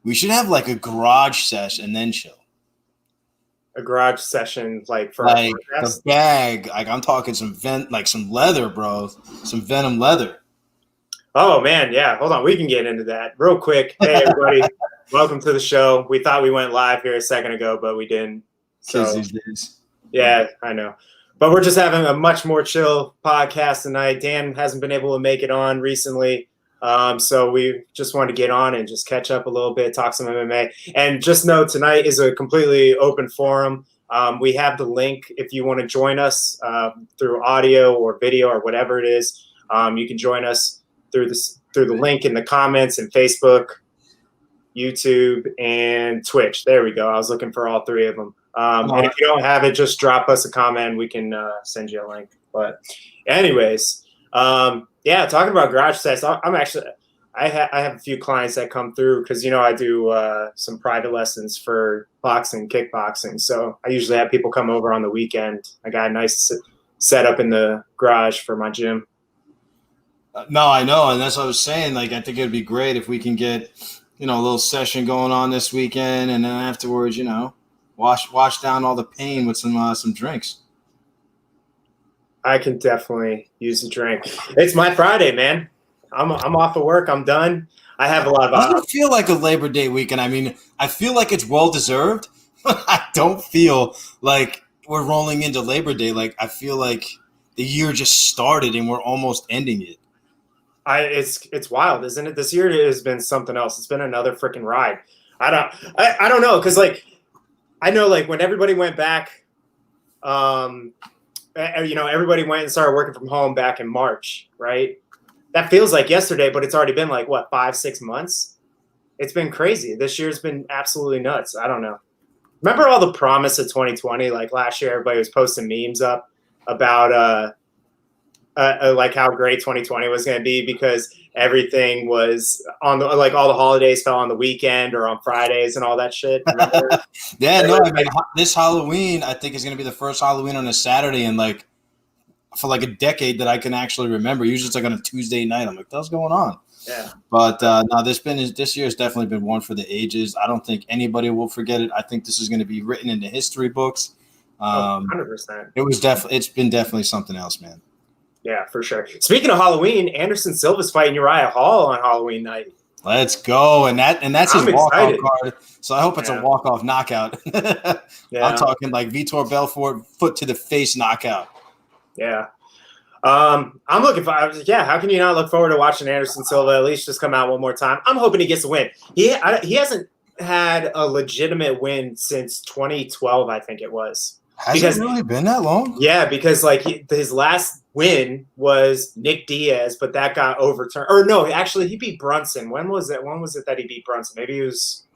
We should have like a garage sesh and then chill. A garage session, like for Like our the podcast. bag, like I'm talking some some leather, bro, some Venom leather. Oh man, yeah. Hold on, we can get into that real quick. Hey everybody, welcome to the show. We thought we went live here a second ago, but we didn't. Kids So these days. yeah, I know. But we're just having a much more chill podcast tonight. Dan hasn't been able to make it on recently. So we just wanted to get on and just catch up a little bit, talk some MMA. And just know tonight is a completely open forum. We have the link if you want to join us through audio or video or whatever it is. You can join us through the link in the comments and Facebook, YouTube, and Twitch. There we go. I was looking for all three of them. And if you don't have it, just drop us a comment. We can send you a link. But anyways, yeah, talking about garage sets, I have a few clients that come through because, I do some private lessons for boxing, kickboxing. So I usually have people come over on the weekend. I got a nice setup in the garage for my gym. No, I know. And that's what I was saying. Like, I think it'd be great if we can get, a little session going on this weekend. And then afterwards, wash down all the pain with some drinks. I can definitely use a drink. It's my Friday, man. I'm off of work. I'm done. I have a lot of. Doesn't feel like a Labor Day weekend. I mean, I feel like it's well deserved. I don't feel like we're rolling into Labor Day. Like, I feel like the year just started and we're almost ending it. It's wild, isn't it? This year has been something else. It's been another freaking ride. I don't know, because I know when everybody went back, everybody went and started working from home back in March, right? That feels like yesterday, but it's already been 5-6 months. It's been crazy. This year's been absolutely nuts. I don't know. Remember all the promise of 2020? Like last year, everybody was posting memes up about how great 2020 was going to be because everything was on the all the holidays fell on the weekend or on Fridays and all that shit. Yeah, no, I mean this Halloween I think is going to be the first Halloween on a Saturday in for a decade that I can actually remember. Usually it's on a Tuesday night. I'm like, what's going on? Yeah. But no, this year has definitely been one for the ages. I don't think anybody will forget it. I think this is going to be written into history books. 100%. It's been definitely something else, man. Yeah, for sure. Speaking of Halloween, Anderson Silva's fighting Uriah Hall on Halloween night. Let's go. And that's his walk-off card. So I hope it's a walk-off knockout. Yeah. I'm talking like Vitor Belfort foot to the face knockout. Yeah. I'm looking for how can you not look forward to watching Anderson Silva at least just come out one more time? I'm hoping he gets a win. He hasn't had a legitimate win since 2012, I think it was. Has it really been that long? Yeah, because his last win was Nick Diaz, but that got overturned. Or no, actually he beat Brunson. When was it? When was it that he beat Brunson? Maybe it was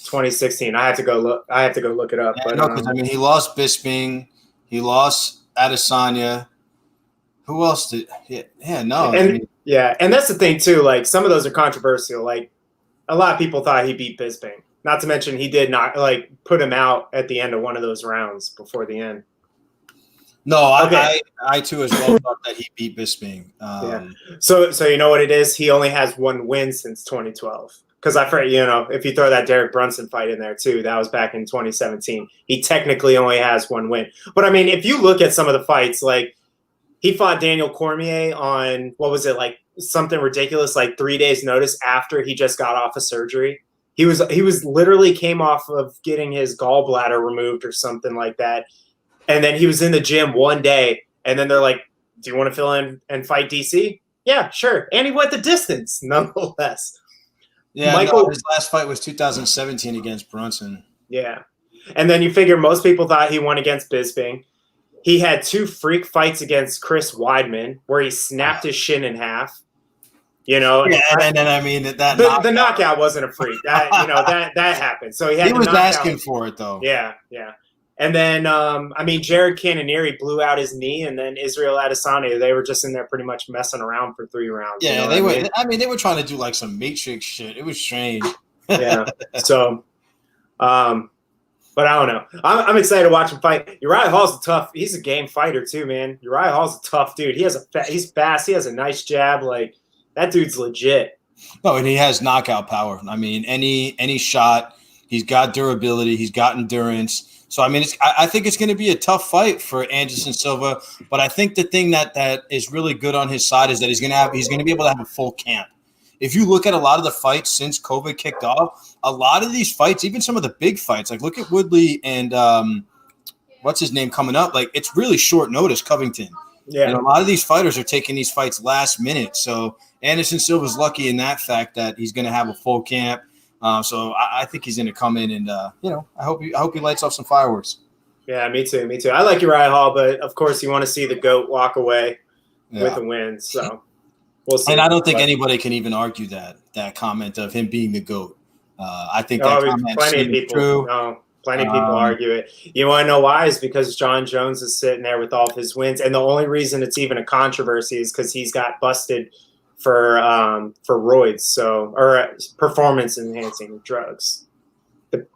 2016. I have to go look it up. Yeah, but no, because he lost Bisping, he lost Adesanya. Who else did? Yeah, no. And and that's the thing too. Some of those are controversial. A lot of people thought he beat Bisping. Not to mention he did not put him out at the end of one of those rounds before the end. No, okay. I too as well thought that he beat Bisping. Yeah. So you know what it is? He only has one win since 2012. Because if you throw that Derek Brunson fight in there too, that was back in 2017. He technically only has one win. But I mean, if you look at some of the fights, he fought Daniel Cormier on something ridiculous, 3 days notice after he just got off of surgery. He was literally came off of getting his gallbladder removed or something like that. And then he was in the gym one day and then they're like, do you want to fill in and fight DC? Yeah, sure. And he went the distance nonetheless. Yeah, his last fight was 2017 against Brunson. Yeah. And then you figure most people thought he won against Bisping. He had 2 freak fights against Chris Weidman where he snapped his shin in half. And then I mean the knockout wasn't a freak. That that happened. So he was asking for it though. Yeah. And then Jared Cannonieri blew out his knee, and then Israel Adesanya, they were just in there pretty much messing around for 3 rounds. Yeah, they were. They were trying to do some Matrix shit. It was strange. Yeah. So, but I don't know. I'm excited to watch him fight. Uriah Hall's he's a game fighter too, man. Uriah Hall's a tough dude. He's fast. He has a nice jab. That dude's legit. No, and he has knockout power. I mean, any shot, he's got durability, he's got endurance. So I mean, I think it's going to be a tough fight for Anderson Silva. But I think the thing that is really good on his side is that he's going to be able to have a full camp. If you look at a lot of the fights since COVID kicked off, a lot of these fights, even some of the big fights, like look at Woodley and what's his name coming up, like it's really short notice. Covington. Yeah, You know, a lot of these fighters are taking these fights last minute. So Anderson Silva's lucky in that fact that he's going to have a full camp. So I think he's going to come in and I hope he lights off some fireworks. Yeah, me too. I like Uriah Hall, but of course you want to see the GOAT walk away with a win. So we'll see. And I don't think anybody can even argue that comment of him being the GOAT. I think that comment plenty of people. True. No, plenty of people argue it. You want to know why? Is because John Jones is sitting there with all of his wins, and the only reason it's even a controversy is because he's got busted for roids, or performance enhancing drugs.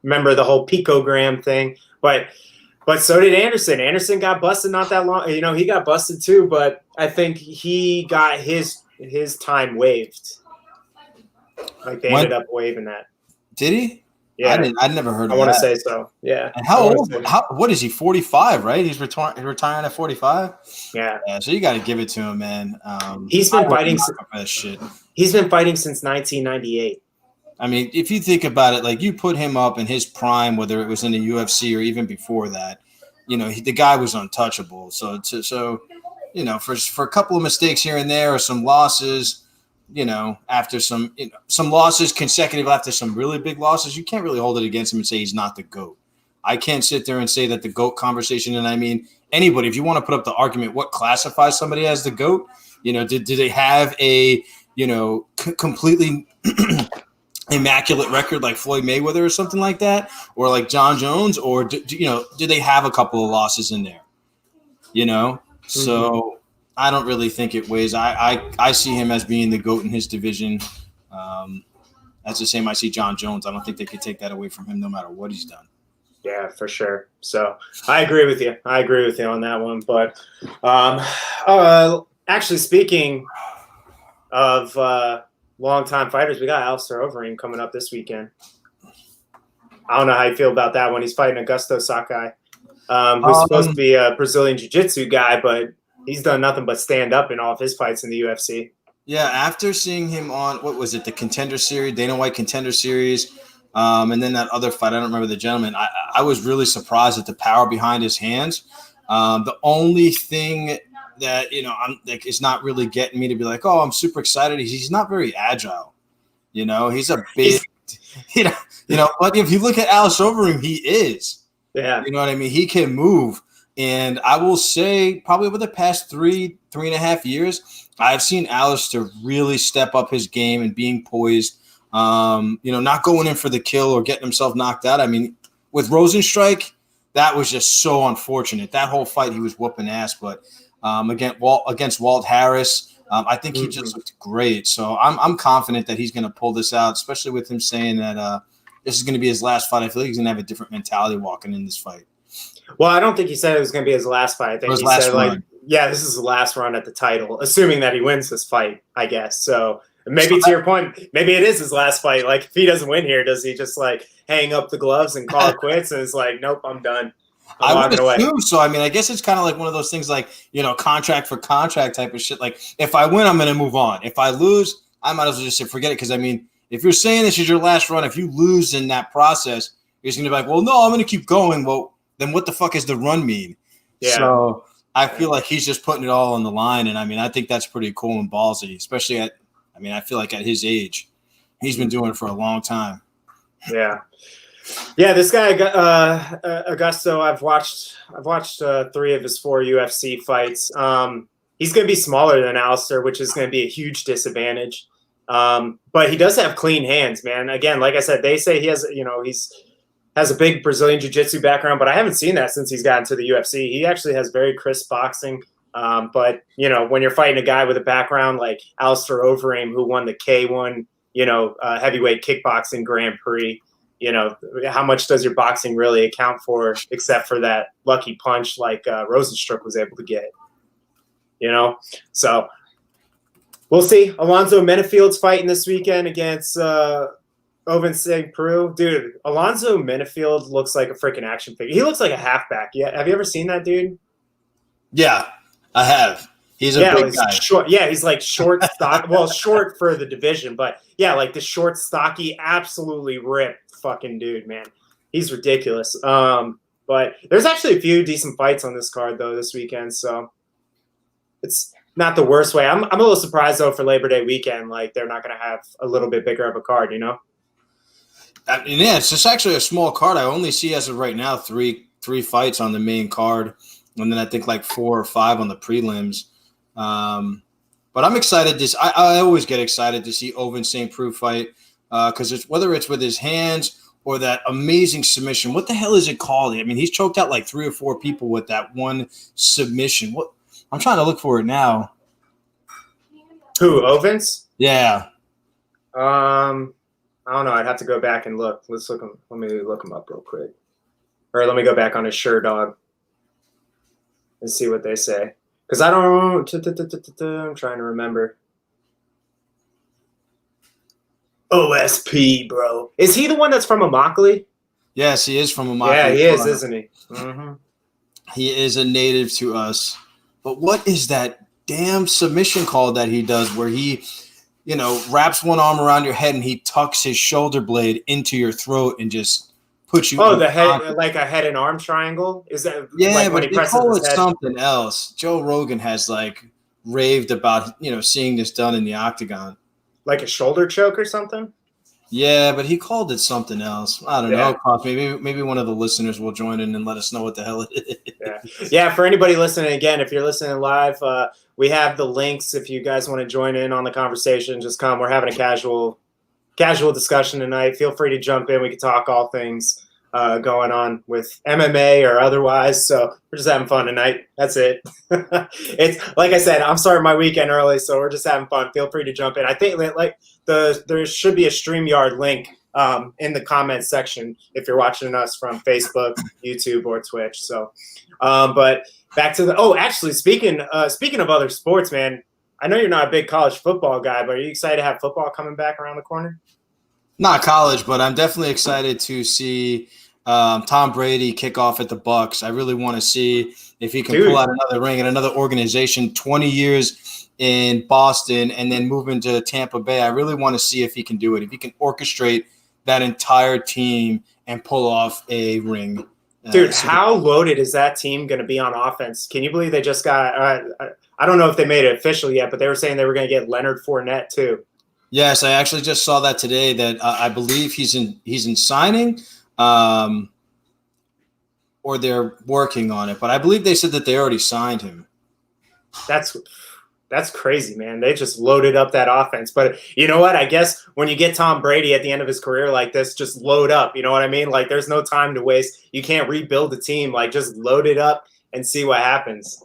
Remember the whole picogram thing, but so did Anderson. Anderson got busted not that long. You know, he got busted too, but I think he got his time waived. Like they ended up waiving that. Did he? Yeah, I never heard of that. I want to say so. Yeah. And how old? What is he? 45, right? He's retiring at 45. Yeah. So you got to give it to him, man. He's been fighting. Shit. He's been fighting since 1998. I mean, if you think about it, like you put him up in his prime, whether it was in the UFC or even before that, you know, the guy was untouchable. So you know, for a couple of mistakes here and there or some losses. You know, after some losses consecutive after some really big losses, you can't really hold it against him and say he's not the GOAT. I can't sit there and say that the GOAT conversation, and I mean anybody, if you want to put up the argument, what classifies somebody as the GOAT? You know, did they have a, you know, completely immaculate record like Floyd Mayweather or something like that, or like John Jones, or do they have a couple of losses in there? You know, so. I don't really think it weighs. I see him as being the GOAT in his division. That's the same I see John Jones. I don't think they could take that away from him no matter what he's done. Yeah, for sure. So I agree with you. On that one. But actually, speaking of longtime fighters, we got Alistair Overeem coming up this weekend. I don't know how you feel about that one. He's fighting Augusto Sakai, who's supposed to be a Brazilian Jiu-Jitsu guy, but he's done nothing but stand up in all of his fights in the UFC. Yeah, after seeing him on, what was it, the Contender Series, Dana White Contender Series, and then that other fight, I don't remember the gentleman, I was really surprised at the power behind his hands. The only thing that, you know, I'm like, it's not really getting me to be like, oh, I'm super excited. He's not very agile. You know, he's a big, you know, but if you look at Alistair Overeem, he is. Yeah. You know what I mean? He can move. And I will say probably over the past 3.5 years, I've seen Alistair really step up his game and being poised, you know, not going in for the kill or getting himself knocked out. I mean, with Rosenstrike, that was just so unfortunate. That whole fight, he was whooping ass. But against Walt Harris, I think he just looked great. So I'm confident that he's going to pull this out, especially with him saying that this is going to be his last fight. I feel like he's going to have a different mentality walking in this fight. Well, I don't think he said it was going to be his last fight. I think he said, like, yeah, this is the last run at the title, assuming that he wins this fight, I guess. So maybe to your point, maybe it is his last fight. Like, if he doesn't win here, does he just, like, hang up the gloves and call it quits and it's like, nope, I'm done. I would assume so. I mean, I guess it's kind of like one of those things like, you know, contract for contract type of shit. Like, if I win, I'm going to move on. If I lose, I might as well just say forget it. Because, I mean, if you're saying this is your last run, if you lose in that process, you're just going to be like, well, no, I'm going to keep going. Well, then what the fuck does the run mean? Yeah. So I feel like he's just putting it all on the line. And I mean, I think that's pretty cool and ballsy, especially I feel like at his age, he's been doing it for a long time. Yeah. Yeah. This guy, Augusto, I've watched 3 of his 4 UFC fights. He's going to be smaller than Alistair, which is going to be a huge disadvantage. But he does have clean hands, man. Again, like I said, they say he has, you know, has a big Brazilian Jiu-Jitsu background, but I haven't seen that since he's gotten to the UFC. He actually has very crisp boxing. But, you know, when you're fighting a guy with a background like Alistair Overeem, who won the K1, you know, heavyweight kickboxing Grand Prix, you know, how much does your boxing really account for except for that lucky punch like Rosenstruck was able to get, you know? So We'll see. Alonzo Menifield's fighting this weekend against Ovince St. Preux. Dude, Alonzo Menifield looks like a freaking action figure. He looks like a halfback. Yeah, have you ever seen that dude? Yeah, I have. He's a big guy. Short. Yeah, he's like short, stock. Well, short for the division, but yeah, like the short, stocky, absolutely ripped fucking dude, man. He's ridiculous. But there's actually a few decent fights on this card though this weekend, so it's not the worst way. I'm a little surprised though for Labor Day weekend, like they're not going to have a little bit bigger of a card, you know? I mean, yeah, it's just actually a small card. I only see as of right now three fights on the main card, and then I think like 4 or 5 on the prelims. But I'm excited. I always get excited to see Ovince St. Preux fight because it's whether it's with his hands or that amazing submission. What the hell is it called? I mean, he's choked out like 3 or 4 people with that one submission. What? I'm trying to look for it now. Who, Ovince? Yeah. I don't know. I'd have to go back and look. Let me look him up real quick. Or let me go back on his Sherdog and see what they say. Because I don't. I'm trying to remember. OSP, bro. Is he the one that's from Immokalee? Yes, he is from Immokalee. Yeah, he is, isn't he? Mm-hmm. He is a native to us. But what is that damn submission call that he does where he, wraps one arm around your head and he tucks his shoulder blade into your throat and just puts you. Oh, the head, like a head and arm triangle? Is that? Yeah, like but they call it something else. Joe Rogan has raved about seeing this done in the octagon. Like a shoulder choke or something? Yeah, but he called it something else. I don't know. Maybe one of the listeners will join in and let us know what the hell it is. Yeah. For anybody listening, again, if you're listening live, we have the links. If you guys want to join in on the conversation, just come. We're having a casual discussion tonight. Feel free to jump in. We can talk all things going on with MMA or otherwise. So we're just having fun tonight. That's it. It's like I said, I'm starting my weekend early, so we're just having fun. Feel free to jump in. I think there should be a StreamYard link in the comments section if you're watching us from Facebook, YouTube, or Twitch. So, but back to actually speaking of other sports, man. I know you're not a big college football guy, but are you excited to have football coming back around the corner? Not college, but I'm definitely excited to see Tom Brady kick off at the Bucs. I really want to see if he can pull out another ring at another organization. 20 years in Boston and then move into Tampa Bay. I really want to see if he can do it. If he can orchestrate that entire team and pull off a ring. Dude, how loaded is that team going to be on offense? Can you believe they just got I don't know if they made it official yet, but they were saying they were going to get Leonard Fournette too. Yes, I actually just saw that today. That I believe he's in signing, or they're working on it. But I believe they said that they already signed him. That's crazy, man. They just loaded up that offense. But you know what? I guess when you get Tom Brady at the end of his career like this, just load up. You know what I mean? Like there's no time to waste. You can't rebuild the team. Like just load it up and see what happens.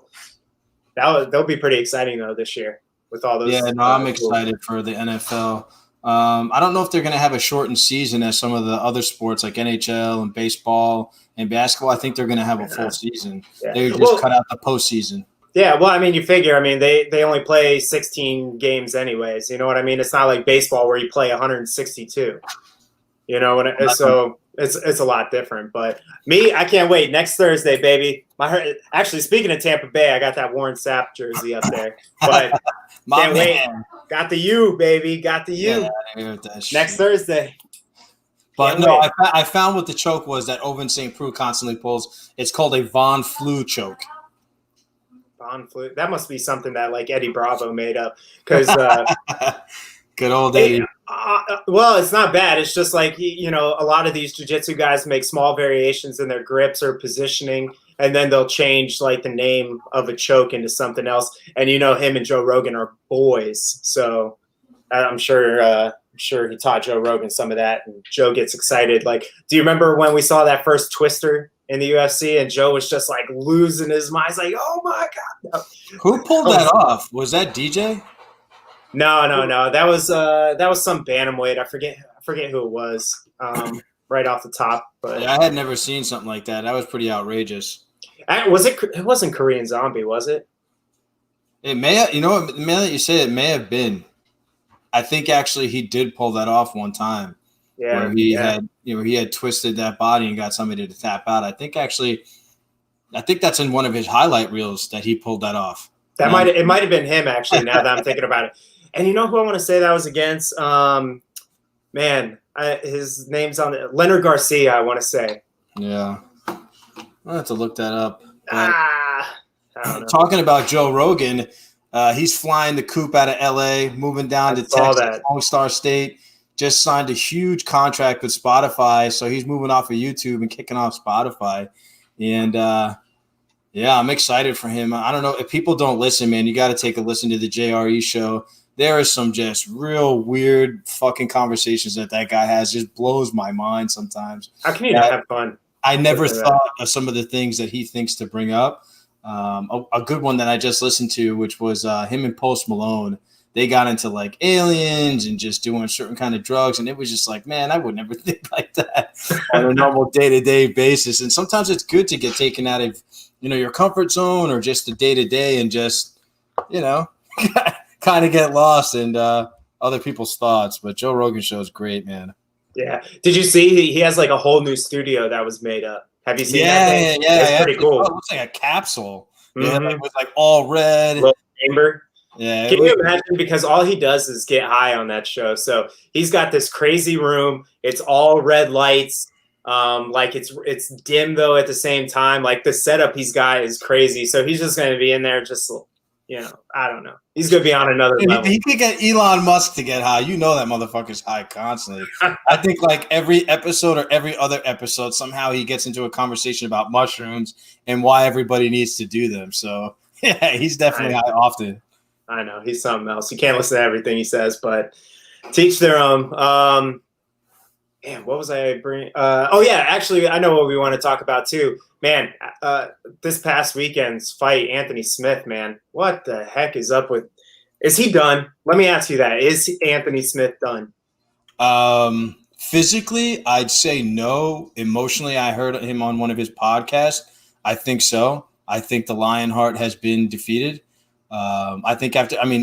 That'll be pretty exciting though this year with all those. Yeah, no, I'm excited for the NFL. I don't know if they're going to have a shortened season as some of the other sports like NHL and baseball and basketball. I think they're going to have a full season. Yeah. They just cut out the postseason. Yeah, well, I mean, you figure, I mean, they only play 16 games anyways. You know what I mean? It's not like baseball where you play 162. You know, so it's a lot different. But me, I can't wait. Next Thursday, baby. Actually, speaking of Tampa Bay, I got that Warren Sapp jersey up there. But can't wait. Got the U, baby. Got the U. Next Thursday. But no, I found what the choke was that Ovince St. Preux constantly pulls. It's called a Von Flue choke. That must be something that like Eddie Bravo made up because good old Eddie. Well, it's not bad. It's just like a lot of these jiu-jitsu guys make small variations in their grips or positioning, and then they'll change like the name of a choke into something else. And him and Joe Rogan are boys, so I'm sure he taught Joe Rogan some of that, and Joe gets excited. Like, do you remember when we saw that first Twister in the UFC, and Joe was just like losing his mind. He's like, "Oh my god!" No. Who pulled that off? Was that DJ? No. That was some bantamweight. I forget who it was. Right off the top, but yeah, I had never seen something like that. That was pretty outrageous. It wasn't Korean Zombie, was it? It may have, now that you say it, may have been. I think actually he did pull that off one time where he had twisted that body and got somebody to tap out. I think that's in one of his highlight reels that he pulled that off. It might have been him actually. Now that I'm thinking about it, and you know who I want to say that was against? His name's on it. Leonard Garcia. I want to say. Yeah, I'll have to look that up. I don't know. Talking about Joe Rogan, he's flying the coop out of LA, moving down to Texas, Lone Star State. Just signed a huge contract with Spotify, so he's moving off of YouTube and kicking off Spotify. And I'm excited for him. I don't know if people don't listen, man. You got to take a listen to the JRE show. There is some just real weird fucking conversations that guy has. Just blows my mind sometimes. How can you not have fun? I never thought of some of the things that he thinks to bring up. A good one that I just listened to, which was him and Post Malone. They got into like aliens and just doing certain kind of drugs. And it was just like, man, I would never think like that on a normal day-to-day basis. And sometimes it's good to get taken out of, your comfort zone or just the day-to-day and just, kind of get lost in other people's thoughts. But Joe Rogan show is great, man. Yeah. Did you see he has like a whole new studio that was made up? Have you seen that thing? Yeah. It's pretty cool. It looks like a capsule. Mm-hmm. Yeah, it was like all red. Little chamber. Yeah. Can you imagine? Because all he does is get high on that show. So he's got this crazy room. It's all red lights. Like it's dim though at the same time. Like the setup he's got is crazy. So he's just going to be in there just, I don't know. He's going to be on another level. He could get Elon Musk to get high. That motherfucker's high constantly. I think like every episode or every other episode, somehow he gets into a conversation about mushrooms and why everybody needs to do them. So yeah, he's definitely high often. I know. He's something else. You can't listen to everything he says, but teach their own. What was I bringing? Actually, I know what we want to talk about too. Man, this past weekend's fight, Anthony Smith, man, what the heck is up with – is he done? Let me ask you that. Is Anthony Smith done? Physically, I'd say no. Emotionally, I heard him on one of his podcasts. I think so. I think the Lionheart has been defeated. I think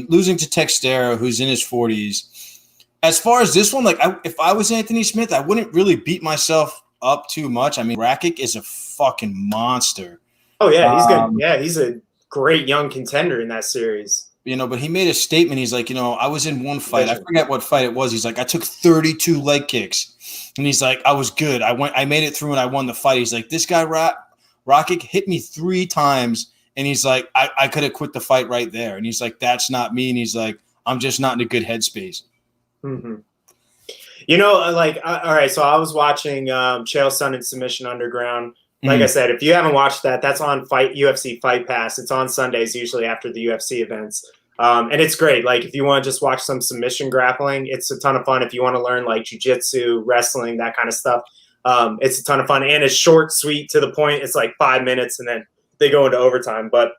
losing to Textera, who's in his 40s. As far as this one, if I was Anthony Smith, I wouldn't really beat myself up too much. I mean, Rakic is a fucking monster. Oh yeah, he's good. Yeah, he's a great young contender in that series. But he made a statement. He's like, I was in one fight. I forget what fight it was. He's like, I took 32 leg kicks, and he's like, I was good. I made it through and I won the fight. He's like, this guy Rakic hit me 3 times. And he's like, I could have quit the fight right there. And he's like, that's not me. And he's like, I'm just not in a good headspace. Mm-hmm. All right, so I was watching Chael Sonnen Submission Underground. Like I said, if you haven't watched that, that's on UFC Fight Pass. It's on Sundays, usually after the UFC events. And it's great. Like, if you want to just watch some submission grappling, it's a ton of fun. If you want to learn, like, jiu-jitsu, wrestling, that kind of stuff, it's a ton of fun. And it's short, sweet, to the point. It's like 5 minutes, and then they go into overtime. But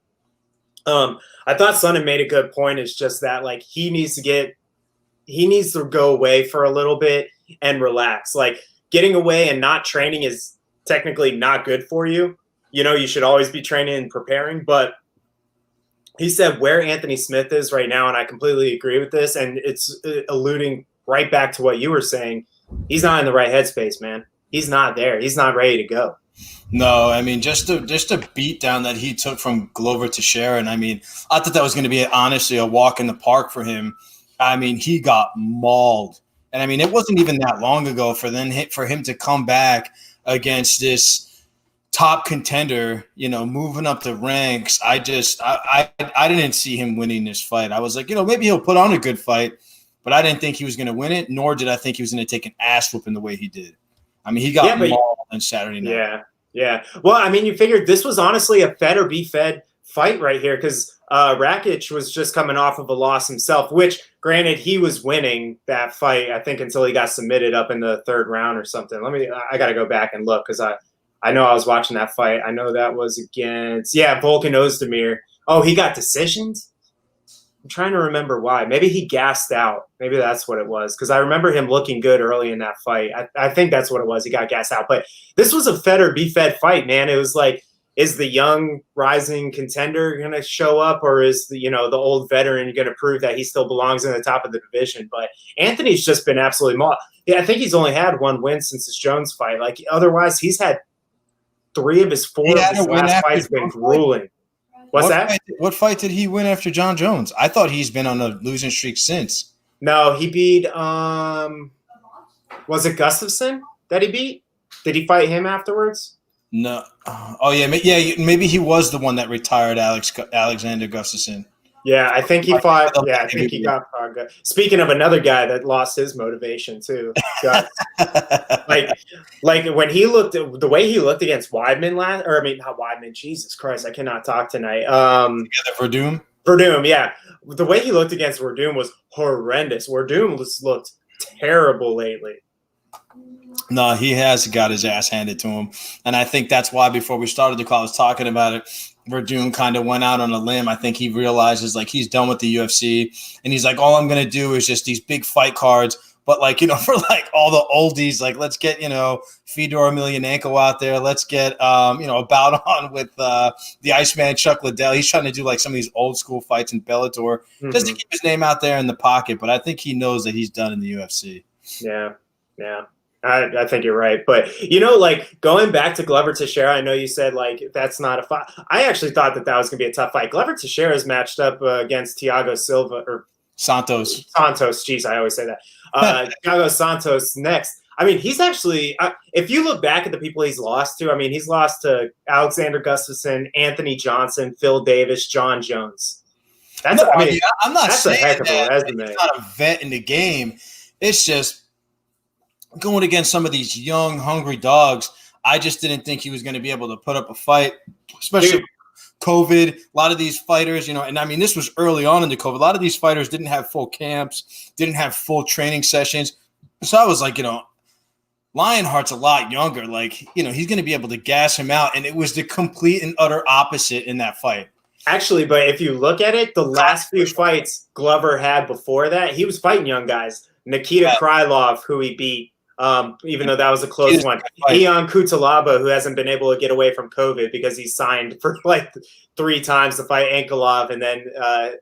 I thought Sonnen made a good point. It's just that, like, he needs to go away for a little bit and relax. Like, getting away and not training is technically not good for you. You should always be training and preparing. But he said where Anthony Smith is right now, and I completely agree with this, and it's alluding right back to what you were saying. He's not in the right headspace, man. He's not there. He's not ready to go. No, I mean, just a beat down that he took from Glover Teixeira. I mean, I thought that was going to be honestly a walk in the park for him. I mean, he got mauled. And I mean, it wasn't even that long ago for him to come back against this top contender, moving up the ranks. I didn't see him winning this fight. I was like, maybe he'll put on a good fight, but I didn't think he was going to win it, nor did I think he was going to take an ass whooping the way he did. I mean, he got mauled on Saturday night. Yeah. Well, I mean, you figured this was honestly a fed or be fed fight right here because Rakic was just coming off of a loss himself, which, granted, he was winning that fight, I think, until he got submitted up in the 3rd round or something. I got to go back and look because I know I was watching that fight. I know that was against, Volkan Ozdemir. Oh, he got decisions? I'm trying to remember why. Maybe he gassed out. Maybe that's what it was because I remember him looking good early in that fight. I think that's what it was. He got gassed out. But this was a fed or be fed fight, man. It was like is the young rising contender going to show up, or is the the old veteran going to prove that he still belongs in the top of the division? But Anthony's just been absolutely I think he's only had one win since his Jones fight. Like otherwise, he's had 3 of his 4 of his last fights been grueling. What fight did he win after John Jones? I thought he's been on a losing streak since. No, he beat was it Gustafsson that he beat? Did he fight him afterwards? No. Oh yeah, maybe he was the one that retired Alexander Gustafsson. Yeah, I think he fought. Yeah, I think he got. Speaking of another guy that lost his motivation too, like when he looked at the way he looked against Weidman not Weidman. Jesus Christ, I cannot talk tonight. Verdum. Verdum, yeah, the way he looked against Verdum was horrendous. Verdum looked terrible lately. No, he has got his ass handed to him, and I think that's why before we started the call, I was talking about it. Verdum kind of went out on a limb. I think he realizes like he's done with the UFC, and he's like, all I'm going to do is just these big fight cards. But like, for like all the oldies, like let's get, Fedor Emelianenko out there. Let's get, a bout on with the Iceman Chuck Liddell. He's trying to do like some of these old school fights in Bellator just to keep his name out there in the pocket. But I think he knows that he's done in the UFC. Yeah. Yeah. I think you're right. But, like going back to Glover Teixeira, I know you said like that's not a fight. I actually thought that was going to be a tough fight. Glover Teixeira is matched up against Thiago Silva or Santos. Jeez, I always say that. Thiago Santos next. I mean, he's actually, if you look back at the people he's lost to, I mean, he's lost to Alexander Gustafsson, Anthony Johnson, Phil Davis, John Jones. I'm not saying a heck of a resume. He's not a vet in the game. It's just going against some of these young, hungry dogs. I just didn't think he was going to be able to put up a fight, especially COVID. A lot of these fighters, and I mean, this was early on in the COVID. A lot of these fighters didn't have full camps, didn't have full training sessions. So I was like, Lionheart's a lot younger. Like, he's going to be able to gas him out. And it was the complete and utter opposite in that fight. Actually, but if you look at it, the last few fights Glover had before that, he was fighting young guys. Nikita Krylov, who he beat, even though that was a close one. Ion Kutalaba, who hasn't been able to get away from COVID because he's signed for like 3 times to fight Ankolov, and then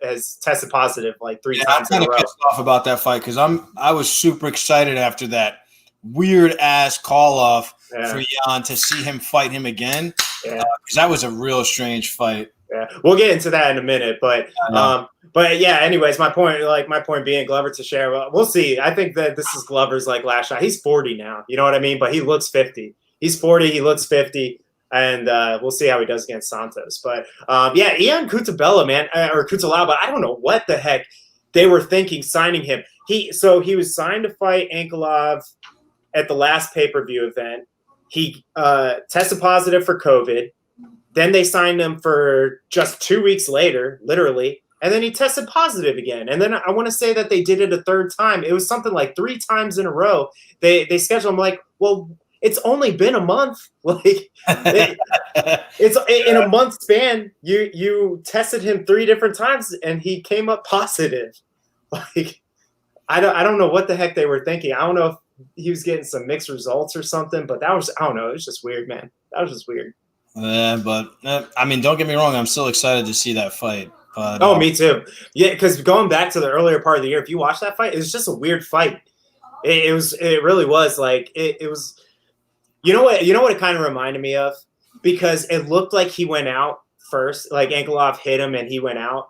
has tested positive like 3 times in a row. I'm pissed off about that fight because I was super excited after that weird ass call off for Ion to see him fight him again. Because that was a real strange fight. Yeah, we'll get into that in a minute, but yeah. Anyways, my point being, Glover Teixeira. We'll see. I think that this is Glover's like last shot. He's 40 now. You know what I mean? But he looks 50. He's 40. He looks 50, and we'll see how he does against Santos. But Ion Cutelaba, man, or Cutelaba. I don't know what the heck they were thinking signing him. He was signed to fight Ankolov at the last pay-per-view event. He tested positive for COVID. Then they signed him for just 2 weeks later, literally, and then he tested positive again. And then I want to say that they did it a third time. It was something like 3 times in a row. They scheduled him like, well, it's only been a month. Like it's in a month span. You tested him 3 different times, and he came up positive. Like I don't know what the heck they were thinking. I don't know if he was getting some mixed results or something, but I don't know. It was just weird, man. That was just weird. But I mean, don't get me wrong. I'm still excited to see that fight. But, me too. Yeah, because going back to the earlier part of the year, if you watch that fight, it was just a weird fight. It really was like it was. You know what it kind of reminded me of, because it looked like he went out first, like Ankolov hit him and he went out.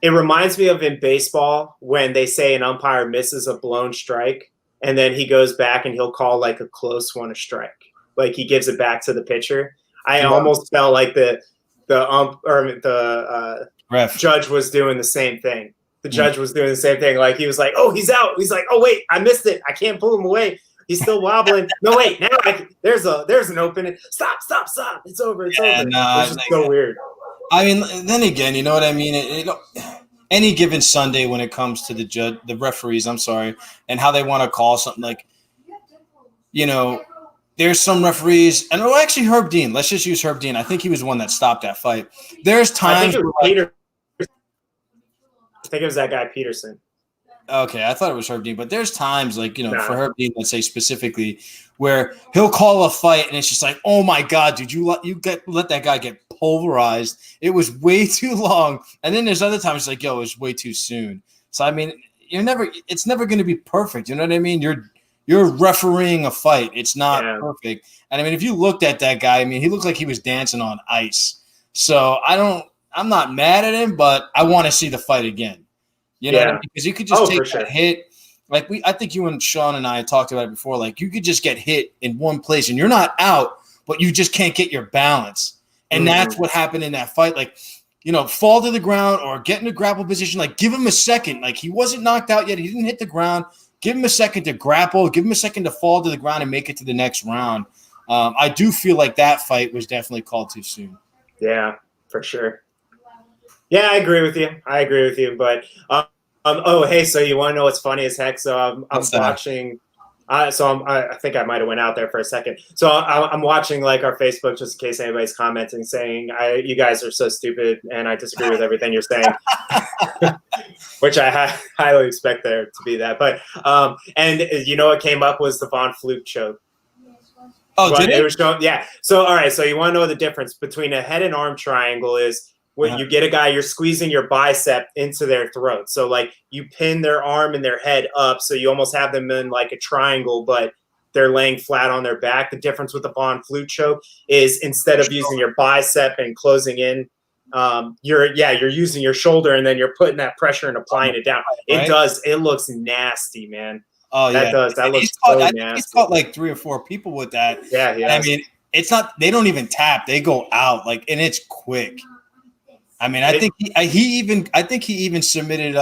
It reminds me of in baseball when they say an umpire misses a blown strike and then he goes back and he'll call like a close one a strike, like he gives it back to the pitcher. I almost felt like the ref judge was doing the same thing. The judge was doing the same thing. Like he was like, "Oh, he's out." He's like, "Oh wait, I missed it. I can't pull him away. He's still wobbling." No, wait. Now there's an opening. Stop. It's over. It's over. No, it's just so weird. I mean, then again, you know what I mean? Any given Sunday when it comes to the referees, and how they want to call something, like, there's some referees, and actually Herb Dean. Let's just use Herb Dean. I think he was the one that stopped that fight. There's times. I think it was that guy Peterson. Okay, I thought it was Herb Dean, but there's times like, Nah. for Herb Dean, let's say specifically, where he'll call a fight and it's just like, oh my God, dude, let that guy get pulverized. It was way too long. And then there's other times it's like, yo, it was way too soon. So I mean, it's never going to be perfect. You know what I mean? You're refereeing a fight. It's not perfect. And I mean, if you looked at that guy, I mean, he looked like he was dancing on ice. So I'm not mad at him, but I want to see the fight again. You know what I mean? Because you could just take a hit. Like I think you and Sean and I talked about it before. Like you could just get hit in one place and you're not out, but you just can't get your balance. And that's what happened in that fight. Like, fall to the ground or get in a grapple position. Like give him a second. Like he wasn't knocked out yet. He didn't hit the ground. Give him a second to grapple. Give him a second to fall to the ground and make it to the next round. I do feel like that fight was definitely called too soon. Yeah, for sure. Yeah, I agree with you. But hey, so you want to know what's funny as heck? So I'm watching. I think I might have went out there for a second. So I'm watching like our Facebook just in case anybody's commenting saying you guys are so stupid and I disagree with everything you're saying, which I highly expect there to be that. But and what came up was the Von Flue choke. Oh, did it? Was showing, yeah. So all right. So you want to know the difference between a head and arm triangle is. When you get a guy, you're squeezing your bicep into their throat. So like you pin their arm and their head up. So you almost have them in like a triangle, but they're laying flat on their back. The difference with the Von Flue choke is instead of using your bicep and closing in, you're using your shoulder and then you're putting that pressure and applying it down. It does. It looks nasty, man. Oh, that does. That looks so nasty. He's caught like 3 or 4 people with that. Yeah, yeah. I mean, it's not. They don't even tap. They go out and it's quick. I mean, I think he even submitted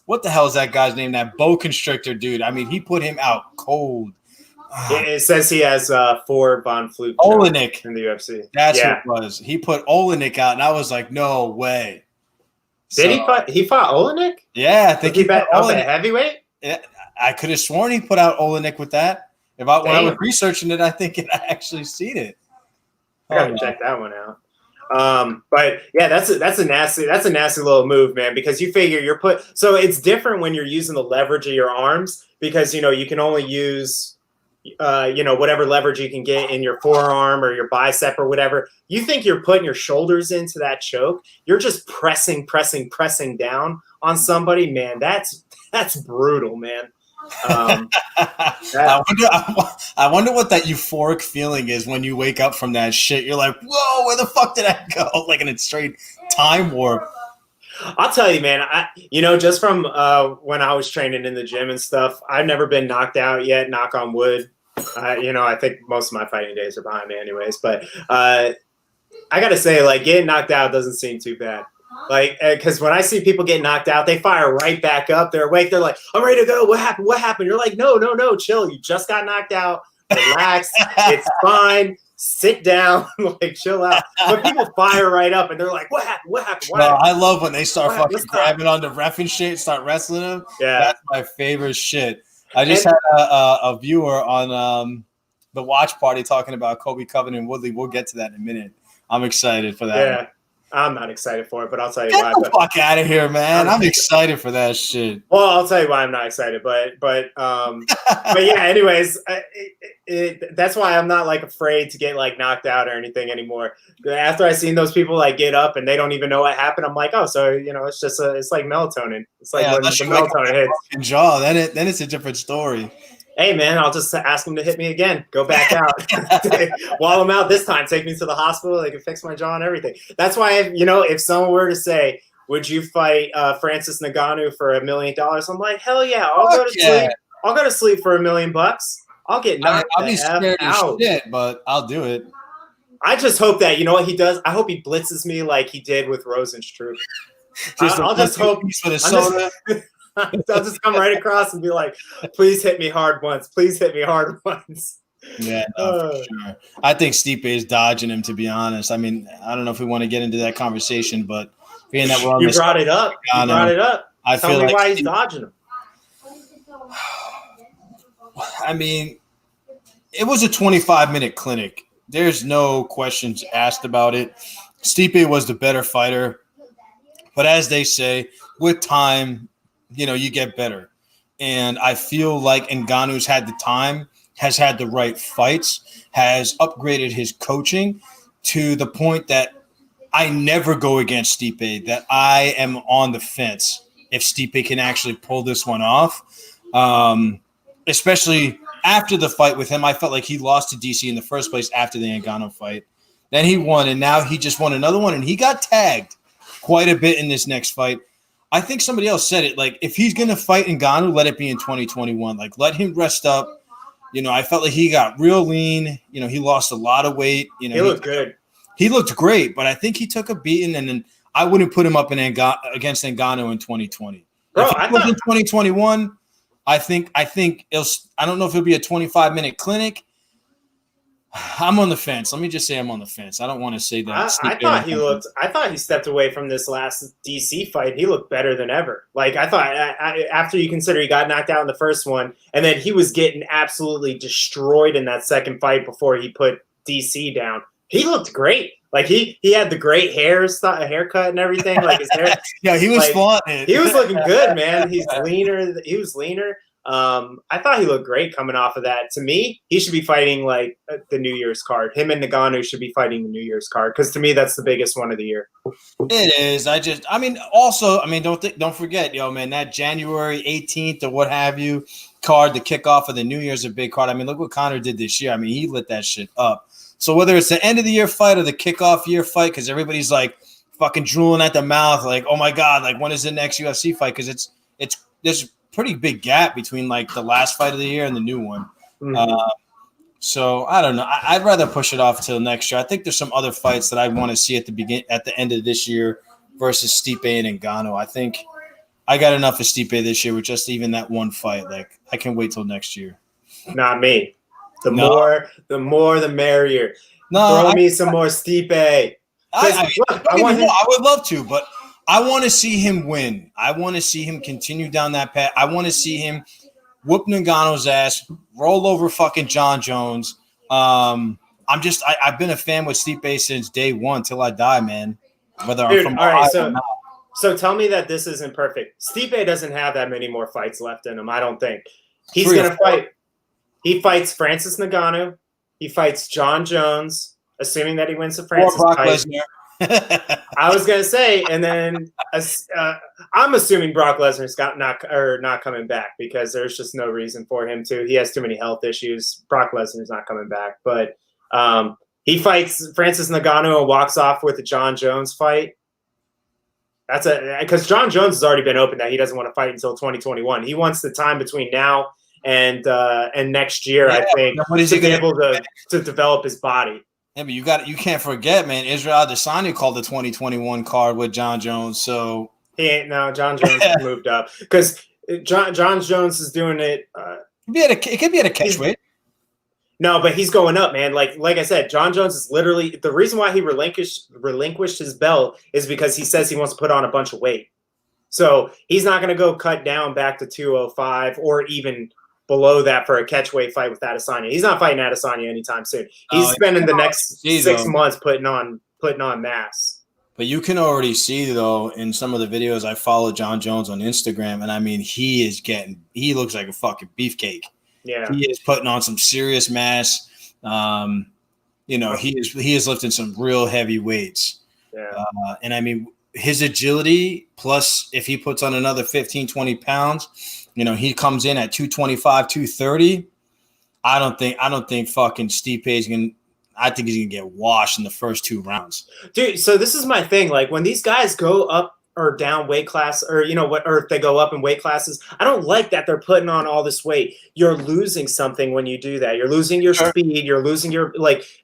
what the hell is that guy's name? That bow constrictor dude. I mean, he put him out cold. It says he has 4 Von Flue Olenek in the UFC. That's what it was. He put Olenek out, and I was like, no way. Did he fought Olenek? Yeah, I think he fought Olenek. Heavyweight? Yeah, I could have sworn he put out Olenek with that. When I was researching it, I think I actually seen it. I gotta check that one out. But yeah, that's a nasty little move, man, because you figure so it's different when you're using the leverage of your arms because, you can only use, whatever leverage you can get in your forearm or your bicep or whatever. You think you're putting your shoulders into that choke. You're just pressing down on somebody, man. That's brutal, man. I wonder what that euphoric feeling is when you wake up from that shit. You're like, whoa, where the fuck did I go? Like in a straight time warp. I'll tell you, man, just from when I was training in the gym and stuff, I've never been knocked out yet, knock on wood. I think most of my fighting days are behind me anyways, but I got to say, like, getting knocked out doesn't seem too bad. Like, because when I see people get knocked out, they fire right back up. They're awake. They're like, I'm ready to go. What happened? What happened? You're like, no, chill. You just got knocked out. Relax. It's fine. Sit down. Like, chill out. But people fire right up, and they're like, what happened? What happened? What happened? I love when they start fucking grabbing on the ref and shit, start wrestling them. Yeah. That's my favorite shit. I just had a viewer on the watch party talking about Kobe Covington and Woodley. We'll get to that in a minute. I'm excited for that. Yeah. I'm not excited for it, but I'll tell you why. Get the fuck out of here, man! I'm excited for that shit. Well, I'll tell you why I'm not excited, but yeah. Anyways, that's why I'm not like afraid to get like knocked out or anything anymore. After I seen those people like get up and they don't even know what happened, I'm like, oh, so it's just it's like melatonin. It's like when the melatonin hits. Jaw, then it's a different story. Hey, man, I'll just ask them to hit me again. Go back out. While I'm out this time, take me to the hospital. They can fix my jaw and everything. That's why, if someone were to say, would you fight Francis Ngannou for $1 million? I'm like, hell yeah. I'll go to sleep. I'll go to sleep for $1 million. I'll get knocked I'll be scared as shit, but I'll do it. I just hope that, what he does? I hope he blitzes me like he did with Rosenstruck. I'll just hope. For the soda. I'll just come right across and be like, please hit me hard once. Please hit me hard once. Yeah, no, for sure. I think Stipe is dodging him, to be honest. I mean, I don't know if we want to get into that conversation, but being that we're on You brought it up. I Tell feel me like why he's dodging him. I mean, it was a 25-minute clinic. There's no questions asked about it. Stipe was the better fighter. But as they say, with time, you get better. And I feel like Ngannou's had the time, has had the right fights, has upgraded his coaching to the point that I never go against Stipe, that I am on the fence if Stipe can actually pull this one off. Especially after the fight with him, I felt like he lost to DC in the first place after the Ngannou fight. Then he won, and now he just won another one, and he got tagged quite a bit in this next fight. I think somebody else said it, like, if he's going to fight Ngannou, let it be in 2021. Like, let him rest up. You know, I felt like he got real lean. You know, he lost a lot of weight. You know, he looked good. He looked great, but I think he took a beating, and then I wouldn't put him up in against Ngannou in 2020. Bro, if he was in 2021, I think it'll. I don't know if it'll be a 25-minute clinic. I'm on the fence. Let me just say I'm on the fence. I don't want to say that. I thought he stepped away from this last DC fight. He looked better than ever. Like, I thought after you consider he got knocked out in the first one, and then he was getting absolutely destroyed in that second fight before he put DC down. He looked great. Like, he had the great haircut and everything. Like, his hair. Yeah, he was flaunting. He was looking good, man. He was leaner. I thought he looked great coming off of that. To me, he should be fighting like the New Year's card. Him and Ngannou should be fighting the New Year's card, because to me, that's the biggest one of the year. It is. Don't forget, yo, man, that January 18th or what have you card, the kickoff of the New Year's, a big card. I mean, look what Conor did this year. I mean, he lit that shit up. So whether it's the end of the year fight or the kickoff year fight, because everybody's like fucking drooling at the mouth, like, oh my God, like, when is the next UFC fight? Because it's there's a pretty big gap between like the last fight of the year and the new one. Mm-hmm. So I don't know. I'd rather push it off till next year. I think there's some other fights that I want to see at the end of this year versus Stipe and Ngannou. I think I got enough of Stipe this year with just even that one fight. Like, I can wait till next year. Not me. The more, the merrier. No, Throw me some more Stipe. I would love to, but I want to see him win. I want to see him continue down that path. I want to see him whoop Ngannou's ass, roll over fucking John Jones. I've been a fan with Stipe since day one till I die, man. Whether I'm from Ohio or not. So tell me that this isn't perfect. Stipe doesn't have that many more fights left in him, I don't think. He's going to fight. He fights Francis Ngannou. He fights John Jones, assuming that he wins the Francis fight. I was going to say, and then I'm assuming Brock Lesnar's not coming back, because there's just no reason for him to. He has too many health issues. Brock Lesnar's not coming back. But he fights Francis Ngannou and walks off with the John Jones fight. Because John Jones has already been open that he doesn't want to fight until 2021. He wants the time between now and next year, I think, to be able to develop his body. Yeah, but you can't forget, man. Israel Adesanya called the 2021 card with John Jones. So John Jones has moved up, because John Jones is doing it. It could be at a catchweight. No, but he's going up, man. Like I said, John Jones is literally the reason why he relinquished his belt is because he says he wants to put on a bunch of weight. So he's not going to go cut down back to 205 or even below that for a catchweight fight with Adesanya. He's not fighting Adesanya anytime soon. He's spending the next 6 months putting on mass. But you can already see, though, in some of the videos, I follow John Jones on Instagram, and I mean, he looks like a fucking beefcake. Yeah, he is putting on some serious mass. He is lifting some real heavy weights. Yeah, and I mean, his agility, plus if he puts on another 15, 20 pounds, he comes in at 225, 230. I don't think fucking Stipe is going to – I think he's going to get washed in the first 2 rounds. Dude, so this is my thing. Like, when these guys go up or down weight class, or or if they go up in weight classes, I don't like that they're putting on all this weight. You're losing something when you do that. You're losing your speed. You're losing your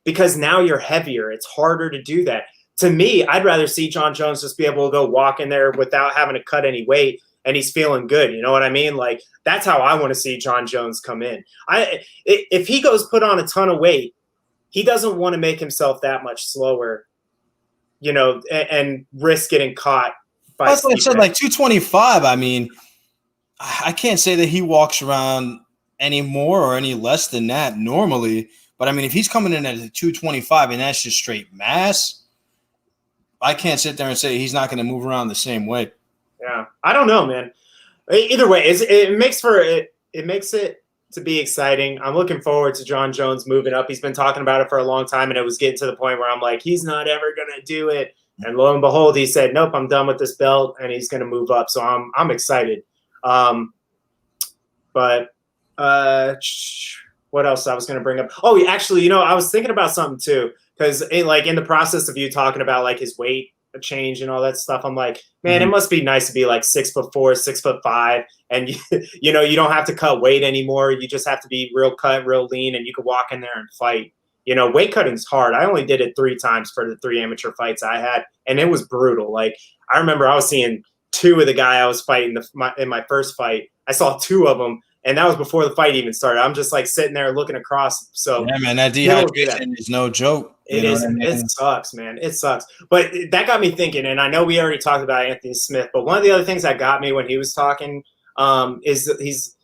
because now you're heavier. It's harder to do that. To me, I'd rather see John Jones just be able to go walk in there without having to cut any weight, and he's feeling good. You know what I mean? Like, that's how I want to see John Jones come in. If he goes put on a ton of weight, he doesn't want to make himself that much slower, and risk getting caught. That's what I said, like 225. I mean, I can't say that he walks around any more or any less than that normally. But I mean, if he's coming in at a 225 and that's just straight mass, I can't sit there and say he's not going to move around the same way. Yeah, I don't know, man. Either way, it makes it to be exciting. I'm looking forward to John Jones moving up. He's been talking about it for a long time, and it was getting to the point where I'm like, he's not ever gonna do it. And lo and behold, he said, "Nope, I'm done with this belt," and he's gonna move up. So I'm excited. But what else I was gonna bring up? Oh, actually, I was thinking about something too, because like in the process of you talking about like his weight change and all that stuff, I'm like, man, it must be nice to be like 6'4", 6'5", and you don't have to cut weight anymore. You just have to be real cut, real lean, and you can walk in there and fight. Weight cutting's hard. I only did it 3 times for the 3 amateur fights I had, and it was brutal. Like I remember I was seeing 2 of the guy I was fighting in my first fight. I saw 2 of them, and that was before the fight even started. I'm just like sitting there looking across. So yeah, man, that dehydration is no joke. It is. It sucks, man. It sucks. But that got me thinking, and I know we already talked about Anthony Smith, but one of the other things that got me when he was talking is that he's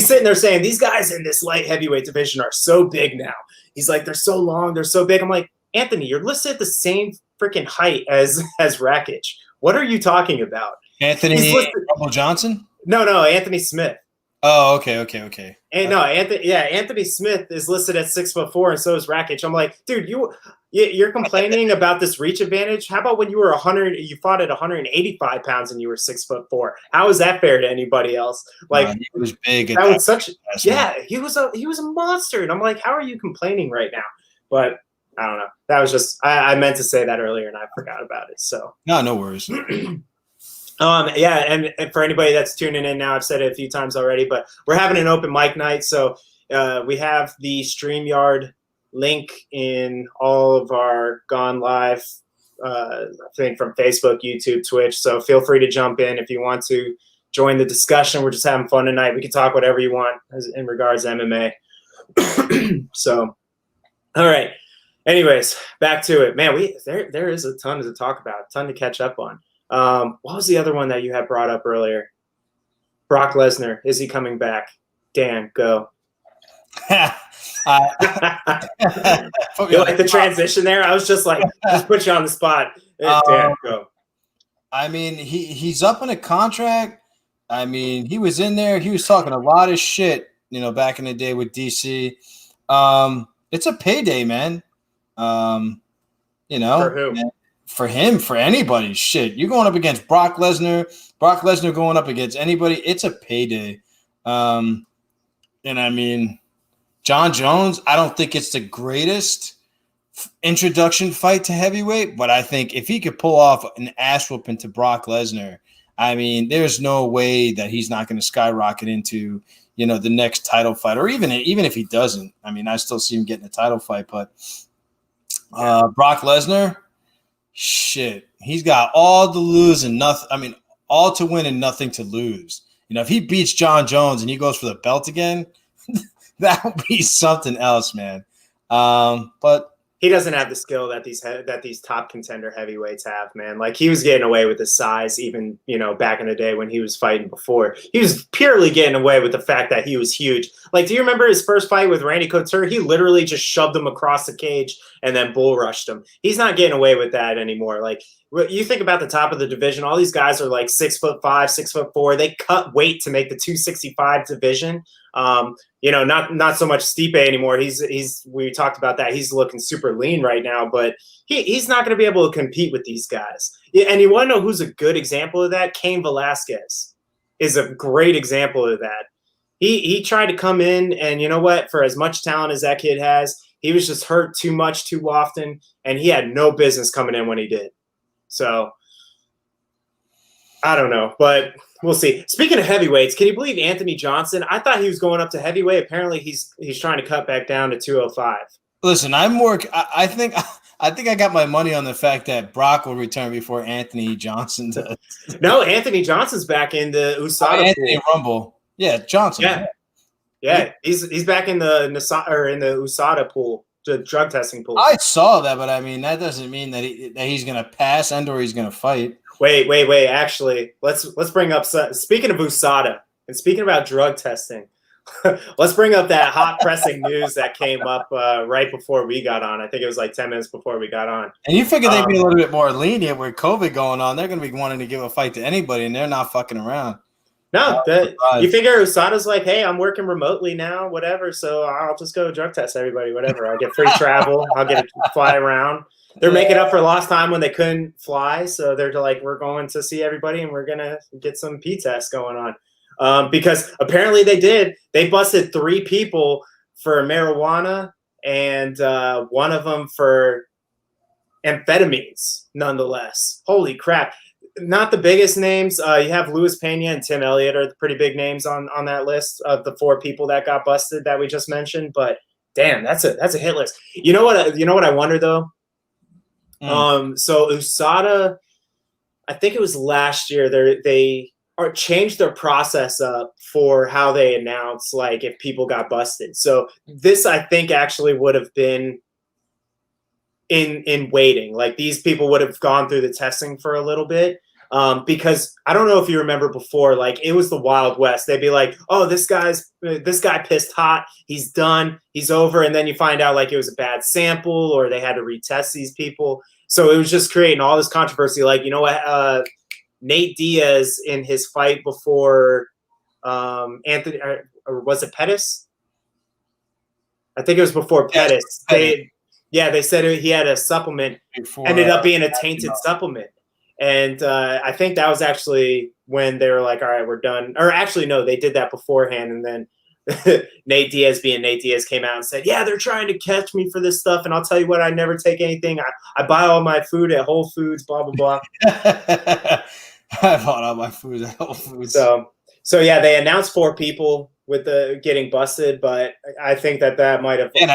sitting there saying these guys in this light heavyweight division are so big now. He's like, they're so long, they're so big. I'm like, Anthony, you're listed at the same freaking height as Rakic. What are you talking about? Anthony Rumble Johnson? No, Anthony Smith. Oh, okay. And no, Anthony Smith is listed at 6'4", and so is Rakic. I'm like, dude, you're complaining about this reach advantage. How about when you were 100? You fought at 185 pounds and you were 6'4". How is that fair to anybody else? Like he was big. That was such. Yeah, he was a monster, and I'm like, how are you complaining right now? But I don't know. That was just I meant to say that earlier and I forgot about it. So no worries. Yeah, and for anybody that's tuning in now, I've said it a few times already, but we're having an open mic night, so we have the StreamYard link in all of our Gone Live, I think from Facebook, YouTube, Twitch, so feel free to jump in if you want to join the discussion. We're just having fun tonight. We can talk whatever you want in regards to MMA. So, all right. Anyways, back to it. Man, there is a ton to talk about, a ton to catch up on. What was the other one that you had brought up earlier? Brock Lesnar. Is he coming back? Dan, go. You like the transition there? I was just like, just put you on the spot. Dan, go. I mean, he's up in a contract. I mean, he was in there. He was talking a lot of shit, back in the day with DC. It's a payday, man. For who? Man. For him, for anybody, shit. You're going up against Brock Lesnar going up against anybody. It's a payday. And I mean, John Jones, I don't think it's the greatest introduction fight to heavyweight, but I think if he could pull off an ass whooping to Brock Lesnar, I mean, there's no way that he's not going to skyrocket into, the next title fight, or even if he doesn't. I mean, I still see him getting a title fight, but Brock Lesnar, shit, he's got all to lose and nothing. I mean, all to win and nothing to lose. If he beats John Jones and he goes for the belt again, that would be something else, man. But he doesn't have the skill that these top contender heavyweights have, man. Like he was getting away with his size, even back in the day when he was fighting before. He was purely getting away with the fact that he was huge. Like, do you remember his first fight with Randy Couture? He literally just shoved him across the cage and then bull rushed him. He's not getting away with that anymore. Like, you think about the top of the division, all these guys are like 6'5", 6'4". They cut weight to make the 265 division. Not so much Stipe anymore. We talked about that. He's looking super lean right now, but he's not going to be able to compete with these guys. And you want to know who's a good example of that? Cain Velasquez is a great example of that. He tried to come in, and you know what? For as much talent as that kid has, he was just hurt too much too often, and he had no business coming in when he did. So I don't know, but we'll see. Speaking of heavyweights, can you believe Anthony Johnson? I thought he was going up to heavyweight. Apparently, he's trying to cut back down to 205. Listen, I think I got my money on the fact that Brock will return before Anthony Johnson does. No, Anthony Johnson's back in the USADA Anthony pool. Rumble. Yeah, Johnson. Yeah. He's back in the USADA pool, the drug testing pool. I saw that, but I mean that doesn't mean that he's going to pass and/or he's going to fight. Wait. Actually, let's bring up. Speaking of USADA and speaking about drug testing, let's bring up that hot pressing news that came up right before we got on. I think it was like 10 minutes before we got on. And you figure they'd be a little bit more lenient with COVID going on. They're going to be wanting to give a fight to anybody, and they're not fucking around. No, Surprised. you figure USADA's like, hey, I'm working remotely now, whatever. So I'll just go drug test everybody, whatever. I'll get free travel. I'll get to fly around. They're making up for lost time when they couldn't fly. So they're like, we're going to see everybody and we're going to get some P tests going on. Because apparently they did. They busted 3 people for marijuana and one of them for amphetamines, nonetheless. Holy crap. Not the biggest names. You have Luis Pena and Tim Elliott are the pretty big names on that list of the 4 people that got busted that we just mentioned. But damn, that's a hit list. You know what I wonder though? So USADA, I think it was last year, they changed their process up for how they announce like if people got busted. So this I think actually would have been in waiting. Like these people would have gone through the testing for a little bit. Because I don't know if you remember before, like it was the Wild West. They'd be like, oh, this guy pissed hot. He's done. He's over. And then you find out like it was a bad sample or they had to retest these people. So it was just creating all this controversy. Like, you know what? Nate Diaz in his fight before Anthony, or was it Pettis? I think it was before Pettis. They said he had a supplement, ended up being a tainted supplement. And I think that was actually when they were like, all right, we're done. Or actually, no, they did that beforehand. And then Nate Diaz being Nate Diaz came out and said, yeah, they're trying to catch me for this stuff. And I'll tell you what, I never take anything. I buy all my food at Whole Foods, blah, blah, blah. I bought all my food at Whole Foods. So yeah, they announced 4 people with the getting busted, but I think that might have been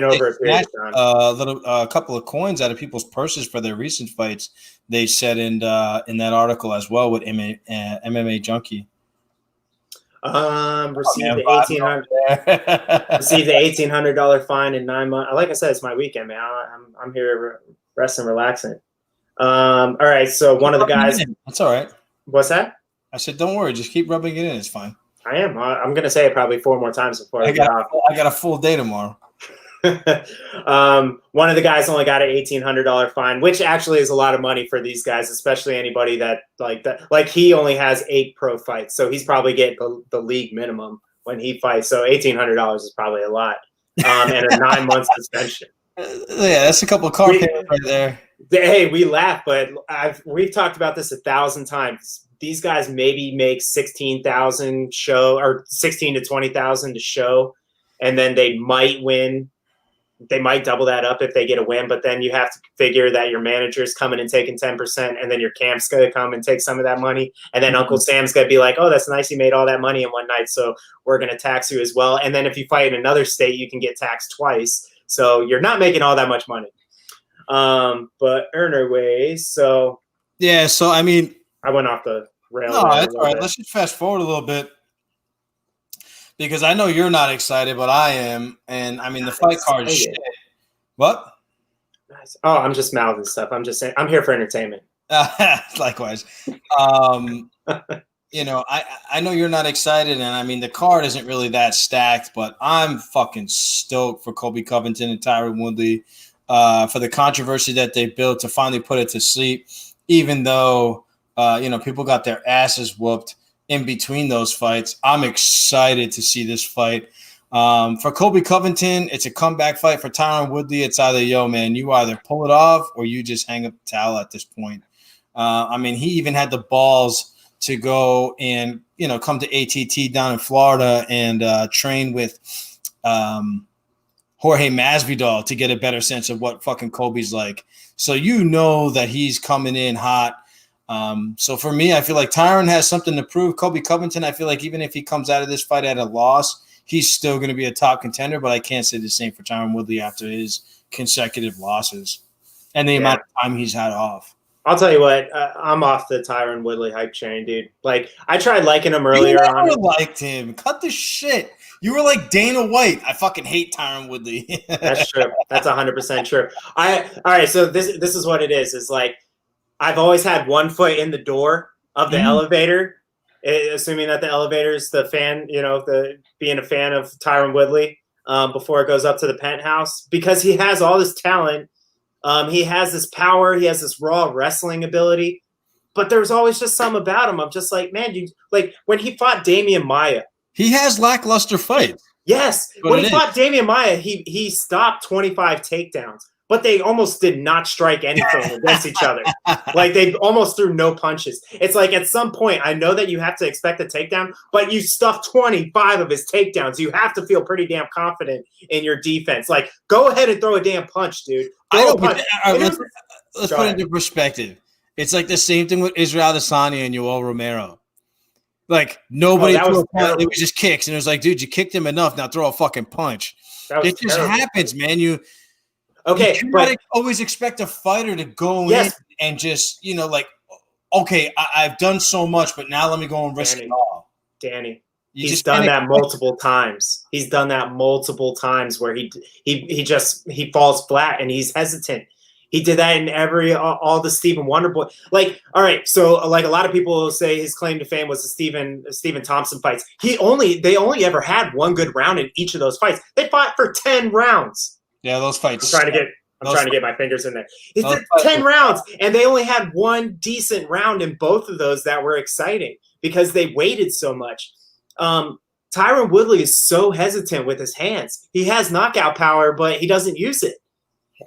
over a period of time. A couple of coins out of people's purses for their recent fights. They said in that article as well with MMA Junkie. Received the $1,800 fine in 9 months. Like I said, it's my weekend, man. I'm here resting, relaxing. All right, so one of the guys. That's all right. What's that? I said, don't worry, just keep rubbing it in. It's fine. I am. I'm gonna say it probably 4 more times before I get off. I got a full day tomorrow. One of the guys only got an $1,800 fine, which actually is a lot of money for these guys, especially anybody that. Like he only has 8 pro fights, so he's probably getting the league minimum when he fights. So $1,800 is probably a lot, and a 9-month suspension. Yeah, that's a couple of car payments right there. Hey, we laugh, but we've talked about this 1,000 times. These guys maybe make 16,000 show or 16 to 20,000 to show, and then they might win. They might double that up if they get a win, but then you have to figure that your manager's coming and taking 10%, and then your camp's going to come and take some of that money. And then Uncle Sam's going to be like, oh, that's nice. You made all that money in one night, so we're going to tax you as well. And then if you fight in another state, you can get taxed twice. So you're not making all that much money. But earner ways. So yeah, so I mean, I went off the rail. No, that's all right. Let's just fast forward a little bit because I know you're not excited, but I am. And I mean, the fight card shit. What? Oh, I'm just mouthing stuff. I'm just saying, I'm here for entertainment. Likewise. You know, I know you're not excited, and I mean, the card isn't really that stacked, but I'm fucking stoked for Colby Covington and Tyron Woodley for the controversy that they built to finally put it to sleep, even though, you know, people got their asses whooped in between those fights. I'm excited to see this fight. For Colby Covington, it's a comeback fight. For Tyron Woodley, it's either, yo, man, you either pull it off or you just hang up the towel at this point. I mean, he even had the balls to go and, you know, come to ATT down in Florida and train with Jorge Masvidal to get a better sense of what fucking Colby's like. So you know that he's coming in hot. So for me, I feel like Tyron has something to prove. Colby Covington, I feel like even if he comes out of this fight at a loss, he's still going to be a top contender, but I can't say the same for Tyron Woodley after his consecutive losses and the amount of time he's had off. I'll tell you what, I'm off the Tyron Woodley hype train, dude. Like, I tried liking him earlier on. You never liked him. Cut the shit. You were like Dana White. I fucking hate Tyron Woodley. That's true. That's 100% true. All right, so this is what it is. It's like I've always had one foot in the door of the elevator, assuming that the elevator is the fan, you know, being a fan of Tyron Woodley before it goes up to the penthouse, because he has all this talent. He has this power. He has this raw wrestling ability. but there was always just something about him. I'm just like, man, you like when he fought Damian Maia. He has lackluster fights. Yes, But when it he fought Damian Maia, he stopped 25 takedowns, but they almost did not strike anything against each other. Like they almost threw no punches. It's like at some point, I know that you have to expect a takedown, but you stuffed 25 of his takedowns. You have to feel pretty damn confident in your defense. Like, go ahead and throw a damn punch, dude. I know, punch. let's put it into perspective. It's like the same thing with Israel Adesanya and Yoel Romero. Like nobody threw a punch. It was just kicks, and it was like, dude, you kicked him enough. Now throw a fucking punch. It just happens, man. You cannot always expect a fighter to go in and just, like, okay, I've done so much, but now let me go and risk it all. Danny, he's done that multiple times. He's done that multiple times where he falls flat and he's hesitant. He did that in all the Stephen Wonderboy. Like, all right, so like a lot of people will say his claim to fame was the Stephen Thompson fights. They only ever had one good round in each of those fights. They fought for 10 rounds. Yeah, those fights. I'm trying to get my fingers in there. It's 10 rounds, and they only had one decent round in both of those that were exciting because they waited so much. Tyron Woodley is so hesitant with his hands. He has knockout power, but he doesn't use it.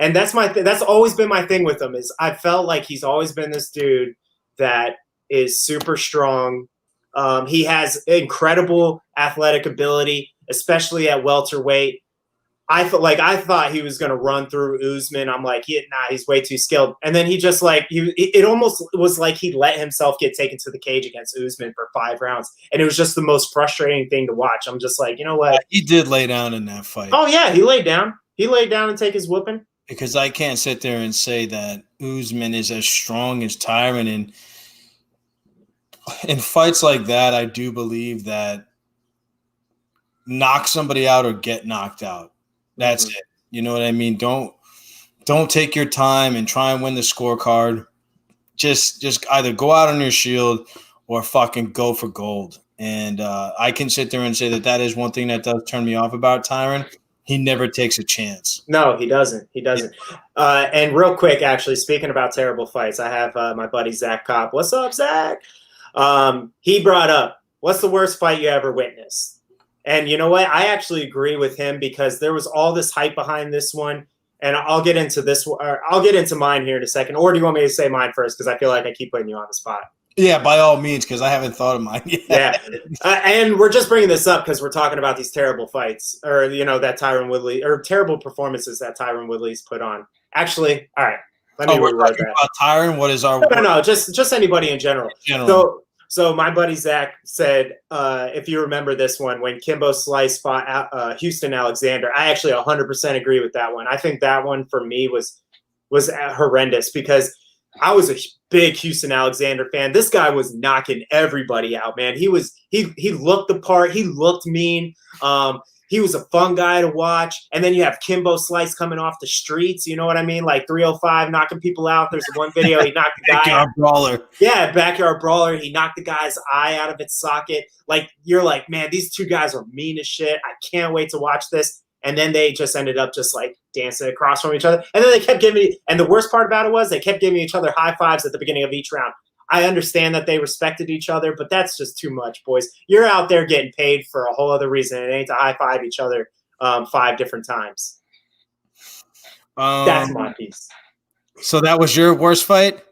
And that's that's always been my thing with him is I felt like he's always been this dude that is super strong. He has incredible athletic ability, especially at welterweight. I thought he was going to run through Usman. I'm like, he's way too skilled. And then he just it almost was like he let himself get taken to the cage against Usman for 5 rounds. And it was just the most frustrating thing to watch. I'm just like, you know what? He did lay down in that fight. Oh, yeah, he laid down. He laid down and take his whooping. Because I can't sit there and say that Usman is as strong as Tyron. And in fights like that, I do believe that knock somebody out or get knocked out. That's it. You know what I mean? Don't take your time and try and win the scorecard. Just either go out on your shield or fucking go for gold. And I can sit there and say that is one thing that does turn me off about Tyron. He never takes a chance. No, he doesn't. He doesn't. And real quick, actually, speaking about terrible fights, I have my buddy Zach Kopp. What's up, Zach? He brought up, what's the worst fight you ever witnessed? And you know what? I actually agree with him because there was all this hype behind this one. And I'll get into this. I'll get into mine here in a second. Or do you want me to say mine first? Because I feel like I keep putting you on the spot. Yeah, by all means, because I haven't thought of mine yet. Yeah, and we're just bringing this up because we're talking about these terrible fights, or that Tyron Woodley, or terrible performances that Tyron Woodley's put on. Actually, all right, let me reword that. About Tyron, what is our? No, just anybody in general. So my buddy Zach said, if you remember this one, when Kimbo Slice fought Houston Alexander, I actually 100% agree with that one. I think that one for me was horrendous because I was a big Houston Alexander fan. This guy was knocking everybody out, man. He looked the part. He looked mean. He was a fun guy to watch. And then you have Kimbo Slice coming off the streets. You know what I mean? Like 305 knocking people out. There's one video he knocked the guy backyard brawler. Yeah, backyard brawler. He knocked the guy's eye out of its socket. Like you're like, man, these two guys are mean as shit. I can't wait to watch this. And then they just ended up just like dancing across from each other. And then they kept giving me, and the worst part about it was they kept giving each other high fives at the beginning of each round. I understand that they respected each other, but that's just too much, boys. You're out there getting paid for a whole other reason. It ain't to high five each other 5 different times. That's my piece. So that was your worst fight?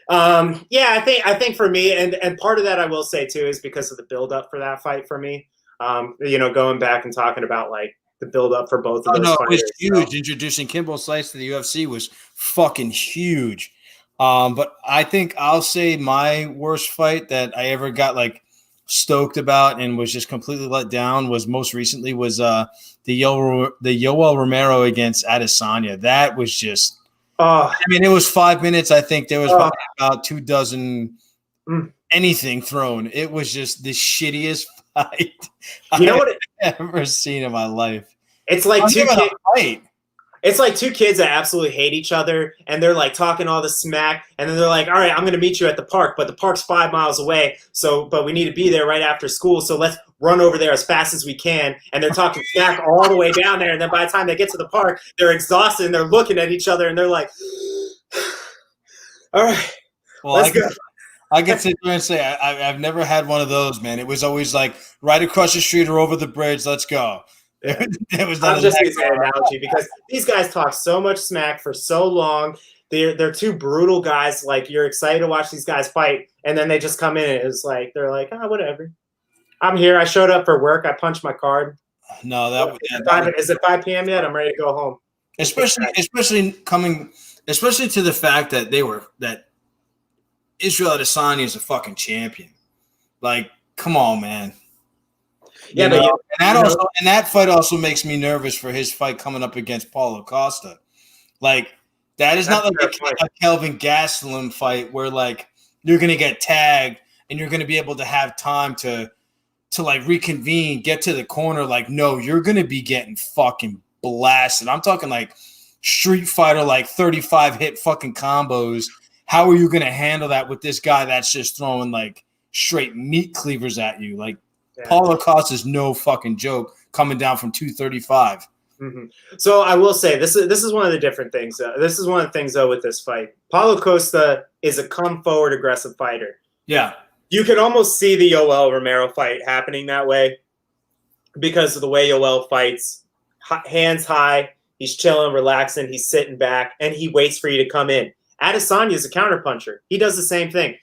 Yeah, I think for me, and part of that I will say too is because of the build up for that fight for me. Going back and talking about like the build up for both of those fighters. It was huge. So. Introducing Kimbo Slice to the UFC was fucking huge. But I think I'll say my worst fight that I ever got like stoked about and was just completely let down was most recently was the Yoel Romero against Adesanya. That was just it was 5 minutes. I think there was probably about 2 dozen anything thrown. It was just the shittiest fight I've ever seen in my life. It's like It's like 2 kids that absolutely hate each other, and they're like talking all the smack, and then they're like, all right, I'm going to meet you at the park, but the park's 5 miles away, but we need to be there right after school, so let's run over there as fast as we can. And they're talking smack all the way down there, and then by the time they get to the park, they're exhausted, and they're looking at each other, and they're like, all right, let's go. I can sit there and say I've never had one of those, man. It was always like right across the street or over the bridge. Let's go. Yeah. It was I'm not just using that analogy because these guys talk so much smack for so long. They're two brutal guys. Like you're excited to watch these guys fight, and then they just come in and it's like they're like, whatever. I'm here. I showed up for work. I punched my card. No, is it 5 p.m. yet? I'm ready to go home. Especially to the fact that that Israel Adesanya is a fucking champion. Like, come on, man. Yeah, and that fight also makes me nervous for his fight coming up against Paulo Costa. Like, that is not like a Kelvin Gastelum fight where like you're gonna get tagged and you're gonna be able to have time to like reconvene, get to the corner. Like, no, you're gonna be getting fucking blasted. I'm talking like Street Fighter, like 35 hit fucking combos. How are you gonna handle that with this guy that's just throwing like straight meat cleavers at you? Like, Paulo Costa is no fucking joke coming down from 235. Mm-hmm. So I will say this is one of the different things. This is one of the things though with this fight. Paulo Costa is a come forward aggressive fighter. Yeah. You can almost see the Yoel Romero fight happening that way because of the way Yoel fights. Hands high, he's chilling, relaxing, he's sitting back, and he waits for you to come in. Adesanya is a counterpuncher. He does the same thing.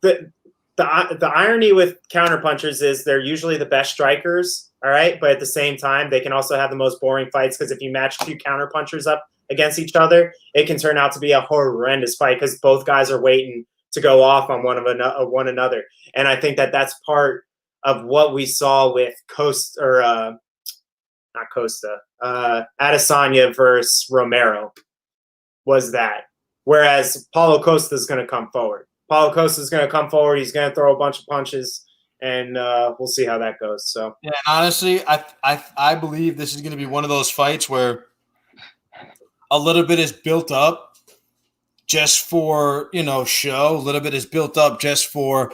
The irony with counterpunchers is they're usually the best strikers, all right? But at the same time, they can also have the most boring fights because if you match two counterpunchers up against each other, it can turn out to be a horrendous fight because both guys are waiting to go off on one another. And I think that that's part of what we saw with Adesanya versus Romero was that. Whereas Paulo Costa is going to come forward. Paulo Costa is going to come forward. He's going to throw a bunch of punches, and we'll see how that goes. So yeah, honestly, I believe this is going to be one of those fights where a little bit is built up just for show. A little bit is built up just for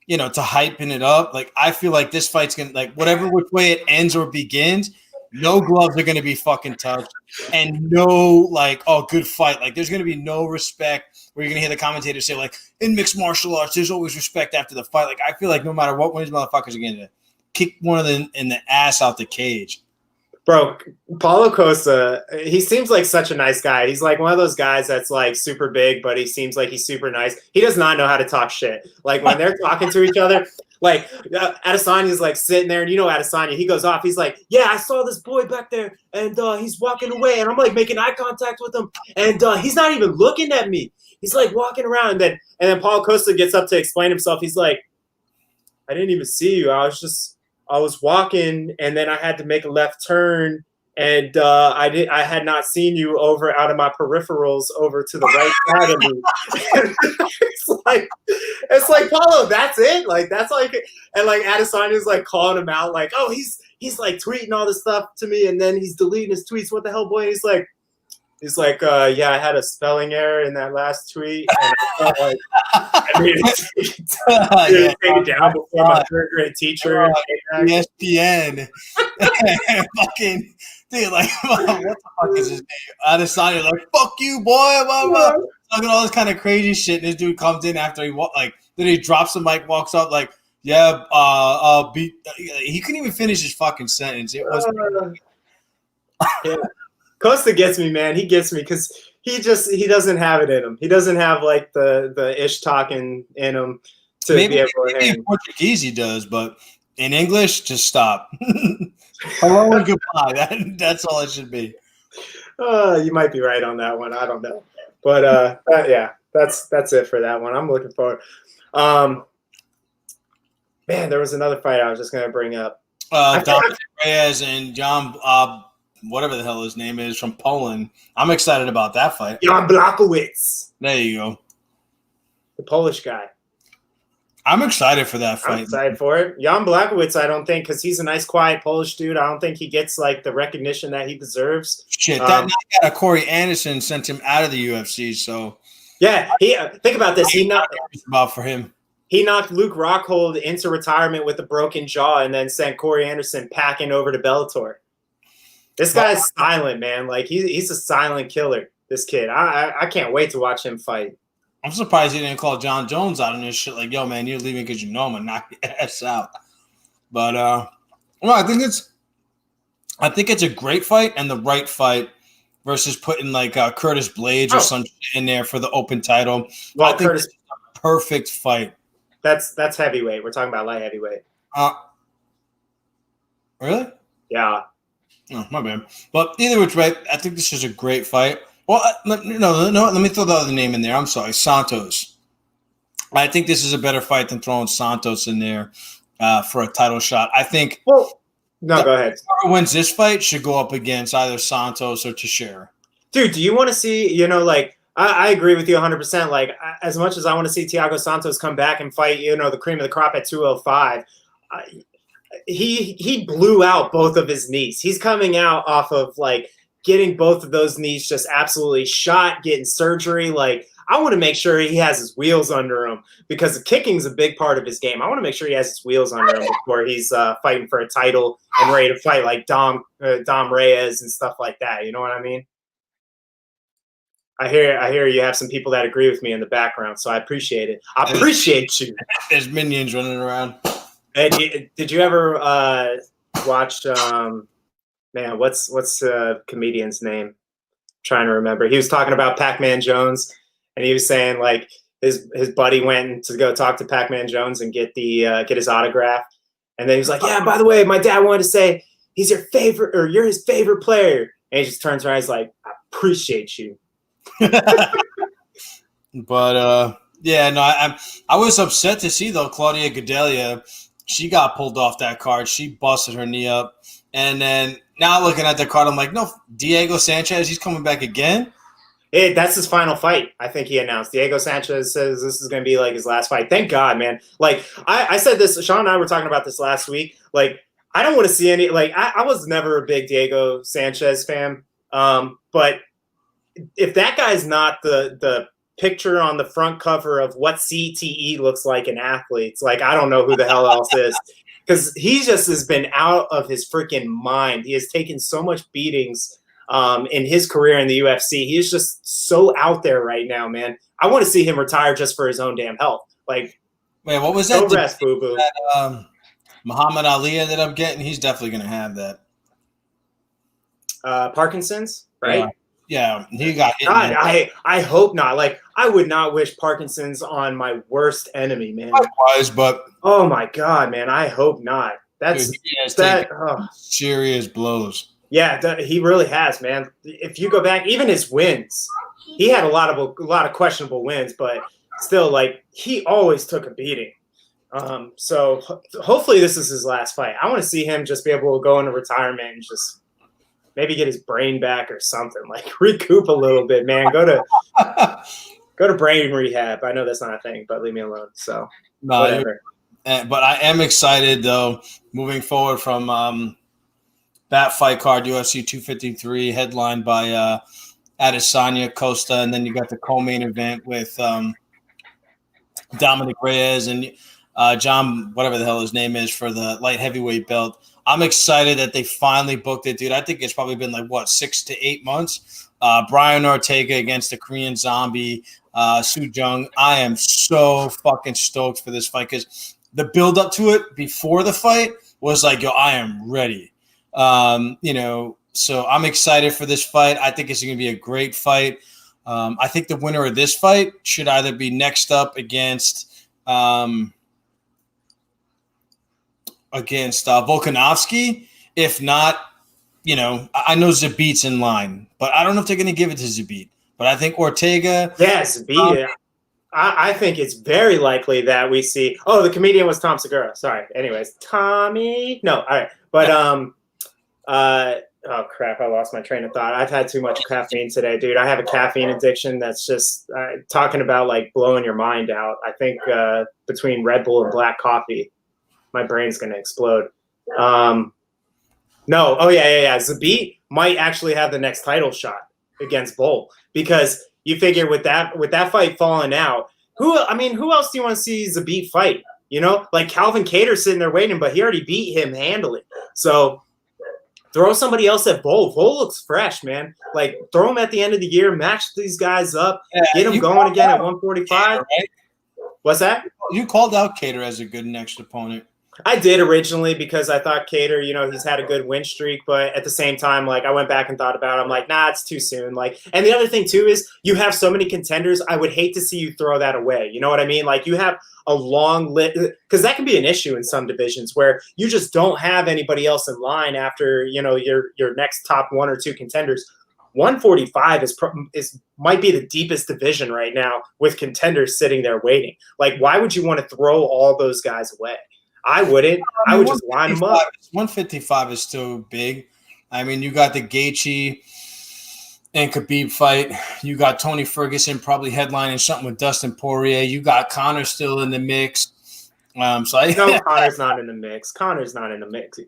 to hyping it up. Like I feel like this fight's gonna whatever which way it ends or begins. No gloves are going to be fucking touched, and no good fight. Like there's going to be no respect. Where you're going to hear the commentators say in mixed martial arts, there's always respect after the fight. Like I feel like no matter what, one of these motherfuckers are going to kick one of them in the ass out the cage. Bro, Paulo Costa, he seems like such a nice guy. He's like one of those guys that's like super big, but he seems like he's super nice. He does not know how to talk shit. Like when they're talking to each other, like Adesanya's like sitting there, and Adesanya, he goes off. He's like, yeah, I saw this boy back there, and he's walking away, and I'm like making eye contact with him, and he's not even looking at me. He's like walking around, and then Paulo Costa gets up to explain himself. He's like, I didn't even see you. I was walking, and then I had to make a left turn, and I had not seen you out of my peripherals over to the right side of me. it's like Paulo, that's it. Like that's like, and like Adesanya's like calling him out, like, oh, he's like tweeting all this stuff to me, and then he's deleting his tweets. What the hell, boy? And he's like, yeah, I had a spelling error in that last tweet. And I needed to take it down before my third grade teacher. ESPN. Fucking dude, what the fuck is his name? Adesanya, fuck you, boy. Blah, blah. Talking all this kind of crazy shit. And this dude comes in after then he drops the mic, walks up yeah, he couldn't even finish his fucking sentence. It was yeah. Costa gets me, man. He gets me because he doesn't have it in him. He doesn't have the ish talking in him to be able to hang. In Portuguese he does, but in English, just stop. Hello and goodbye. That's all it should be. You might be right on that one. I don't know, but yeah, that's it for that one. I'm looking forward. Man, there was another fight I was just gonna bring up. Dominic Reyes and John. Whatever the hell his name is from Poland. I'm excited about that fight. Jan Blachowicz. There you go. The Polish guy. I'm excited for that fight. I'm excited for it. Jan Blachowicz, I don't think, because he's a nice, quiet Polish dude, I don't think he gets the recognition that he deserves. Shit, that Corey Anderson sent him out of the UFC, so. Yeah, think about this. For him. He knocked Luke Rockhold into retirement with a broken jaw and then sent Corey Anderson packing over to Bellator. This guy's silent, man. He's a silent killer, this kid. I can't wait to watch him fight. I'm surprised he didn't call John Jones out on this shit. Like, yo, man, you're leaving because you know I'm gonna knock your ass out. But well, I think it's a great fight and the right fight versus putting like Curtis Blades or some shit in there for the open title. Well, I think Curtis, it's a perfect fight. That's heavyweight. We're talking about light heavyweight. Really? Yeah. Oh, my bad. But either which way, I think this is a great fight. Well, let me throw the other name in there. I'm sorry, Santos. I think this is a better fight than throwing Santos in there for a title shot. I think. Well, no, go ahead. Whoever wins this fight should go up against either Santos or Teixeira. Dude, do you want to see? I agree with you 100%. Like, as much as I want to see Thiago Santos come back and fight, the cream of the crop at 205. He blew out both of his knees. He's coming out off of like getting both of those knees just absolutely shot, getting surgery. Like, I want to make sure he has his wheels under him because kicking is a big part of his game. I want to make sure he has his wheels under him before he's fighting for a title and ready to fight like Dom Reyes and stuff like that. You know what I mean? I hear you have some people that agree with me in the background, so I appreciate it. I appreciate you. There's minions running around. And did you ever watch? What's the comedian's name? I'm trying to remember. He was talking about Pac-Man Jones, and he was saying like his buddy went to go talk to Pac-Man Jones and get his autograph, and then he was like, "Yeah, by the way, my dad wanted to say he's your favorite, or you're his favorite player," and he just turns around, he's like, "I appreciate you." But yeah, no, I was upset to see though Claudia Gadelha. She got pulled off that card. She busted her knee up. And then now looking at the card, I'm like, no, Diego Sanchez, he's coming back again? That's his final fight, I think he announced. Diego Sanchez says this is going to be like his last fight. Thank God, man. Like, I said this, Sean and I were talking about this last week. Like, I don't want to see any – like, I was never a big Diego Sanchez fan. But if that guy's not the picture on the front cover of what CTE looks like in athletes, like, I don't know who the hell else is, because he just has been out of his freaking mind. He has taken so much beatings in his career in the UFC. He is just so out there right now, man. I want to see him retire just for his own damn health. Like, man, what was that? No rest, boo-boo. Muhammad Ali ended up getting. He's definitely going to have that. Parkinson's, right? Yeah, he got hit. God, I hope not. Like, I would not wish Parkinson's on my worst enemy, man. Likewise, but oh my God, man, I hope not. That's serious blows. Yeah, he really has, man. If you go back, even his wins, he had a lot of questionable wins, but still, like, he always took a beating. So hopefully this is his last fight. I want to see him just be able to go into retirement and just maybe get his brain back or something, like recoup a little bit, man. Go to brain rehab. I know that's not a thing, but leave me alone. So whatever. But I am excited though, moving forward from that fight card, UFC 253, headlined by Adesanya Costa, and then you got the co-main event with Dominic Reyes and John, whatever the hell his name is, for the light heavyweight belt. I'm excited that they finally booked it, dude. I think it's probably been like, 6 to 8 months. Brian Ortega against the Korean zombie, Su Jung. I am so fucking stoked for this fight because the build up to it before the fight was like, yo, I am ready. So I'm excited for this fight. I think it's going to be a great fight. I think the winner of this fight should either be next up against Volkanovski. If not, I know Zabit's in line, but I don't know if they're going to give it to Zabit. But I think Ortega. Yeah, Zabit. I think it's very likely that we see. Oh, the comedian was Tom Segura. Sorry. Anyways, Tommy. No, all right. But oh crap! I lost my train of thought. I've had too much caffeine today, dude. I have a caffeine addiction that's just talking about like blowing your mind out. I think between Red Bull and black coffee, my brain's gonna explode. No. Oh yeah. Zabit might actually have the next title shot against Bull, because you figure with that fight falling out, who else do you want to see Zabit fight? Like Calvin Kattar sitting there waiting, but he already beat him handily. So Throw somebody else at Vol. Vol looks fresh, man. Like, throw him at the end of the year, match these guys up, get them going again at 145. Right? What's that? You called out Cater as a good next opponent. I did originally because I thought Cater, he's had a good win streak, but at the same time, like, I went back and thought about it. I'm like, nah, it's too soon. Like, and the other thing too is you have so many contenders. I would hate to see you throw that away. You know what I mean? Like, you have a long list, because that can be an issue in some divisions where you just don't have anybody else in line after your next top one or two contenders. 145 might be the deepest division right now with contenders sitting there waiting. Like, why would you want to throw all those guys away? I wouldn't. I would just line them up. 155 is still big. I mean, you got the Gaethje and Khabib fight. You got Tony Ferguson probably headlining something with Dustin Poirier. You got Conor still in the mix. No, Conor's not in the mix. Connor's not in the mix.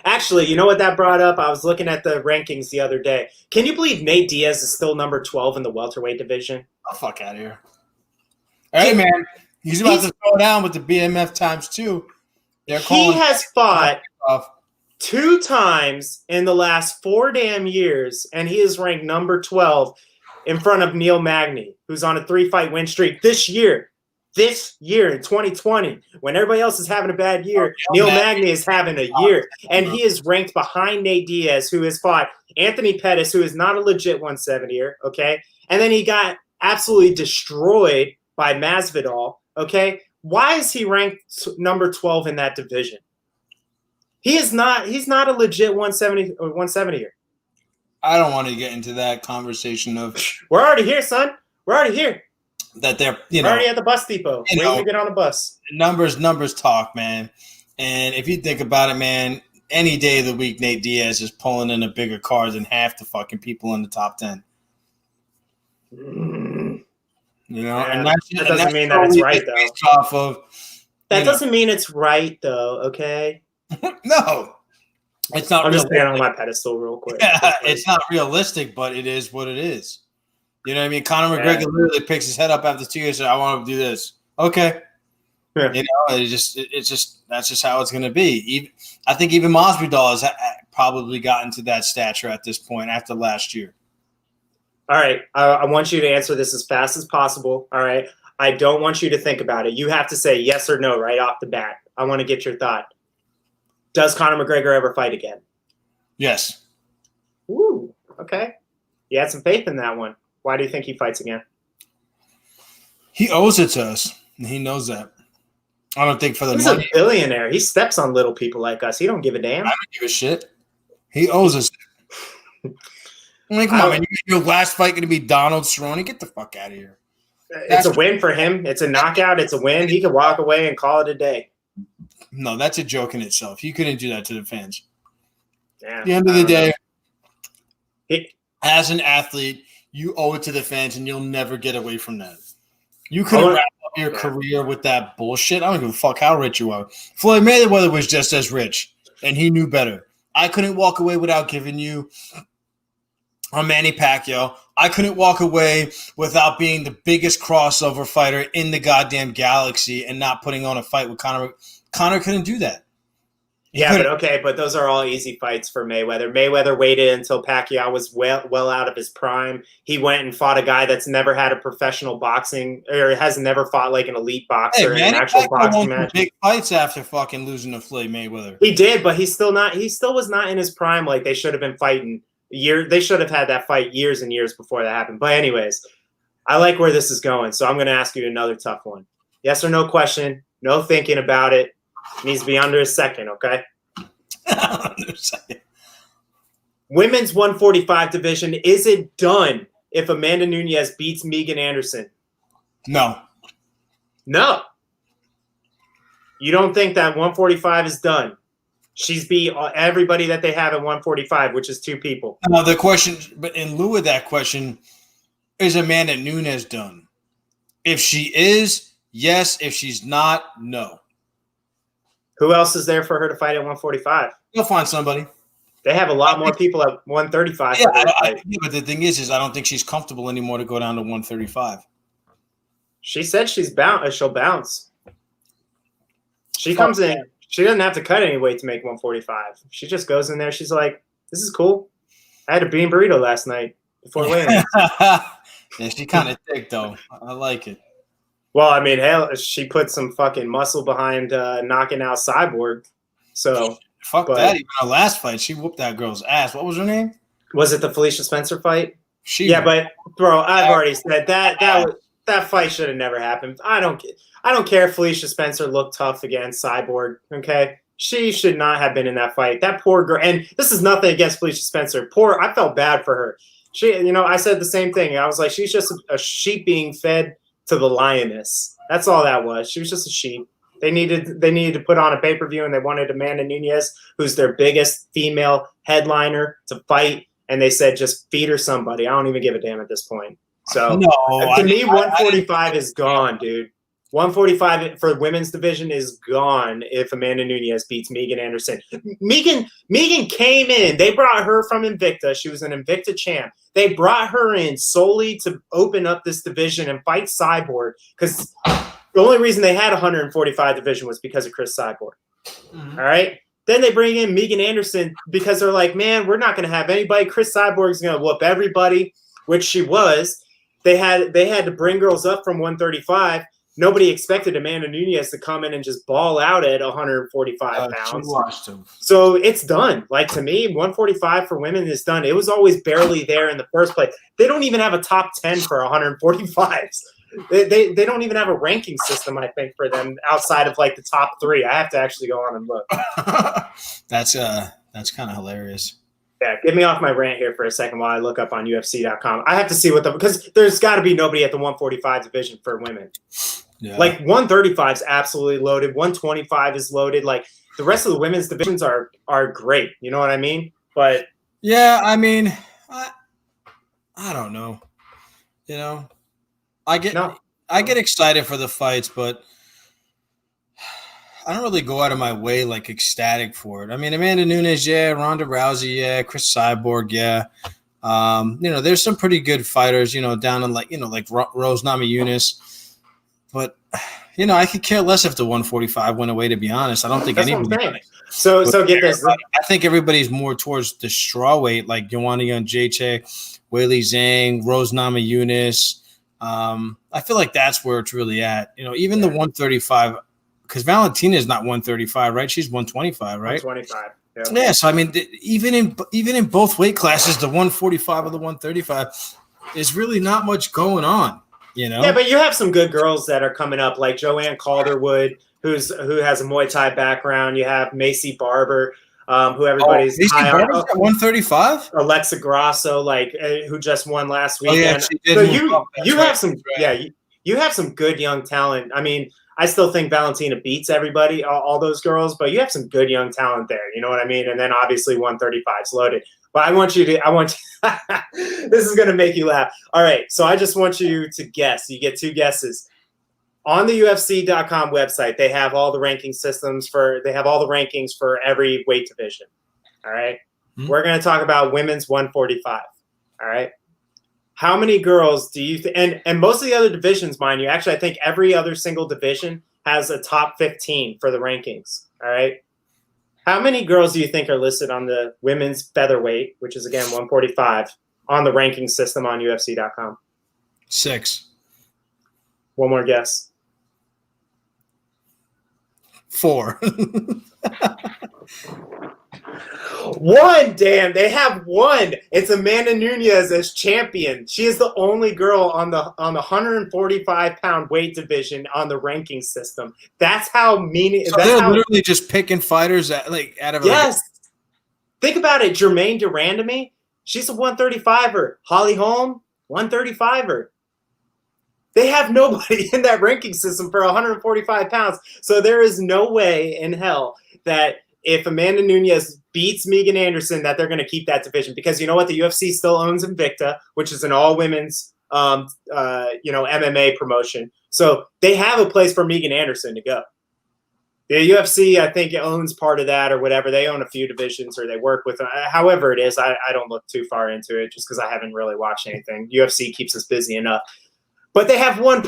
Actually, you know what that brought up? I was looking at the rankings the other day. Can you believe Nate Diaz is still number 12 in the welterweight division? Oh, fuck out of here. Hey, man. He's about to throw down with the BMF times 2. He has fought 2 times in the last 4 damn years, and he is ranked number 12 in front of Neil Magny, who's on a 3-fight win streak this year. This year in 2020, when everybody else is having a bad year, Neil Magny is having a year. And he is ranked behind Nate Diaz, who has fought Anthony Pettis, who is not a legit 170er, okay? And then he got absolutely destroyed by Masvidal, okay? Why is he ranked number 12 in that division? He's not a legit 170er. I don't want to get into that conversation of we're already here, son. We're already here. That they're we're already at the bus depot. Waiting to get on the bus. Numbers talk, man. And if you think about it, man, any day of the week, Nate Diaz is pulling in a bigger card than half the fucking people in the top 10. And that doesn't mean that it's right, though. That doesn't mean it's right, though. Okay. No, it's not. I'm just standing on my pedestal real quick. Yeah, it's not realistic, but it is what it is. You know what I mean? Conor McGregor literally picks his head up after 2 years and says, I want to do this. Okay. Yeah. That's just how it's going to be. I think even Masvidal has probably gotten to that stature at this point after last year. All right. I want you to answer this as fast as possible. All right. I don't want you to think about it. You have to say yes or no right off the bat. I want to get your thought. Does Conor McGregor ever fight again? Yes. Ooh, okay. You had some faith in that one. Why do you think he fights again? He owes it to us. And he knows that. I don't think for the money. He's a billionaire. He steps on little people like us. He don't give a damn. I don't give a shit. He owes us. I mean, come on, man. Your last fight going to be Donald Cerrone? Get the fuck out of here. It's a win for him. It's a knockout. It's a win. He could walk away and call it a day. No, that's a joke in itself. He couldn't do that to the fans. Yeah, at the end of the day, as an athlete, you owe it to the fans, and you'll never get away from that. You couldn't wrap up your career with that bullshit. I don't give a fuck how rich you are. Floyd Mayweather was just as rich, and he knew better. I couldn't walk away without giving you a Manny Pacquiao. I couldn't walk away without being the biggest crossover fighter in the goddamn galaxy and not putting on a fight with Conor. Conor couldn't do that. But those are all easy fights for Mayweather. Mayweather waited until Pacquiao was well out of his prime. He went and fought a guy that's never had a professional boxing or has never fought like an elite boxer in an actual boxing match. Big fights after fucking losing to Floyd Mayweather. He did, but he still was not in his prime like they should have been fighting. They should have had that fight years and years before that happened. But anyways, I like where this is going, so I'm going to ask you another tough one. Yes or no question. No thinking about it. Needs to be under a second, okay? Under a second. Women's 145 division, is it done if Amanda Nunes beats Megan Anderson? No. No. You don't think that 145 is done? She's beat everybody that they have at 145, which is 2 people. No, the question, but in lieu of that question, is Amanda Nunes done? If she is, yes. If she's not, no. Who else is there for her to fight at 145? You'll find somebody. They have a lot more people at 135. Yeah, but the thing is I don't think she's comfortable anymore to go down to 135. She said she'll bounce. She comes in. She doesn't have to cut any weight to make 145. She just goes in there. She's like, this is cool. I had a bean burrito last night before weighing. Yeah, she kind of thick though. I like it. Well, I mean, hell, she put some fucking muscle behind knocking out Cyborg. So fuck that. Even her last fight, she whooped that girl's ass. What was her name? Was it the Felicia Spencer fight? But bro, I've already said that fight should have never happened. I don't care if Felicia Spencer looked tough against Cyborg. Okay, she should not have been in that fight. That poor girl. And this is nothing against Felicia Spencer. I felt bad for her. She, I said the same thing. I was like, she's just a sheep being fed to the lioness. That's all that was. She was just a sheep. They needed to put on a pay-per-view, and they wanted Amanda Nunes, who's their biggest female headliner, to fight. And they said, just feed her somebody. I don't even give a damn at this point. So to me, 145 is gone, dude. 145 for women's division is gone if Amanda Nunes beats Megan Anderson. Megan came in. They brought her from Invicta. She was an Invicta champ. They brought her in solely to open up this division and fight Cyborg, because the only reason they had 145 division was because of Chris Cyborg. Mm-hmm. All right? Then they bring in Megan Anderson because they're like, man, we're not going to have anybody. Chris Cyborg's going to whoop everybody, which she was. They had to bring girls up from 135. Nobody expected Amanda Nunes to come in and just ball out at 145 pounds. So it's done. Like, to me, 145 for women is done. It was always barely there in the first place. They don't even have a top 10 for 145s. They don't even have a ranking system, I think, for them outside of like the top 3. I have to actually go on and look. That's kind of hilarious. Yeah, get me off my rant here for a second while I look up on UFC.com. I have to see because there's got to be nobody at the 145 division for women. Yeah. Like 135 is absolutely loaded. 125 is loaded. Like the rest of the women's divisions are great. You know what I mean? But yeah, I mean, I don't know. I get excited for the fights, but I don't really go out of my way like ecstatic for it. I mean, Amanda Nunes, yeah, Ronda Rousey, yeah, Chris Cyborg, yeah. There's some pretty good fighters, down in like Rose Namajunas. But I could care less if the 145 went away. To be honest, I don't think anybody. So get this. I think everybody's more towards the straw weight, like Joanna Jędrzejczyk, Weili Zhang, Rose Namajunas. I feel like that's where it's really at. Even the 135, because Valentina is not 135, right? She's 125, right? 125. Yeah. So I mean, even in both weight classes, the 145 or the 135, is really not much going on. Yeah, but you have some good girls that are coming up, like Joanne Calderwood, who has a Muay Thai background. You have Macy Barber, who everybody's high on. 135. Alexa Grasso, who just won last weekend. So you have some, you have some good young talent. I mean, I still think Valentina beats everybody, all those girls, but you have some good young talent there. You know what I mean? And then obviously 135 is loaded. But this is going to make you laugh. All right. So I just want you to guess. You get 2 guesses. On the UFC.com website, they have all the ranking systems they have all the rankings for every weight division. All right. Mm-hmm. We're going to talk about women's 145. All right. How many girls do you and most of the other divisions, mind you, actually, I think every other single division has a top 15 for the rankings. All right. How many girls do you think are listed on the women's featherweight, which is, again, 145, on the ranking system on UFC.com? 6. One more guess. 4. 1, damn. They have 1. It's Amanda Nunes as champion. She is the only girl on the 145-pound weight division on the ranking system. That's how mean. So they're literally just picking fighters out of. Yes. Think about it. Jermaine Durandamy, she's a 135er. Holly Holm, 135er. They have nobody in that ranking system for 145 pounds. So there is no way in hell that if Amanda Nunes beats Megan Anderson, that they're going to keep that division. Because you know what? The UFC still owns Invicta, which is an all-women's, MMA promotion. So they have a place for Megan Anderson to go. The UFC, I think, owns part of that or whatever. They own a few divisions or they work with however it is. I don't look too far into it just because I haven't really watched anything. UFC keeps us busy enough. But they have one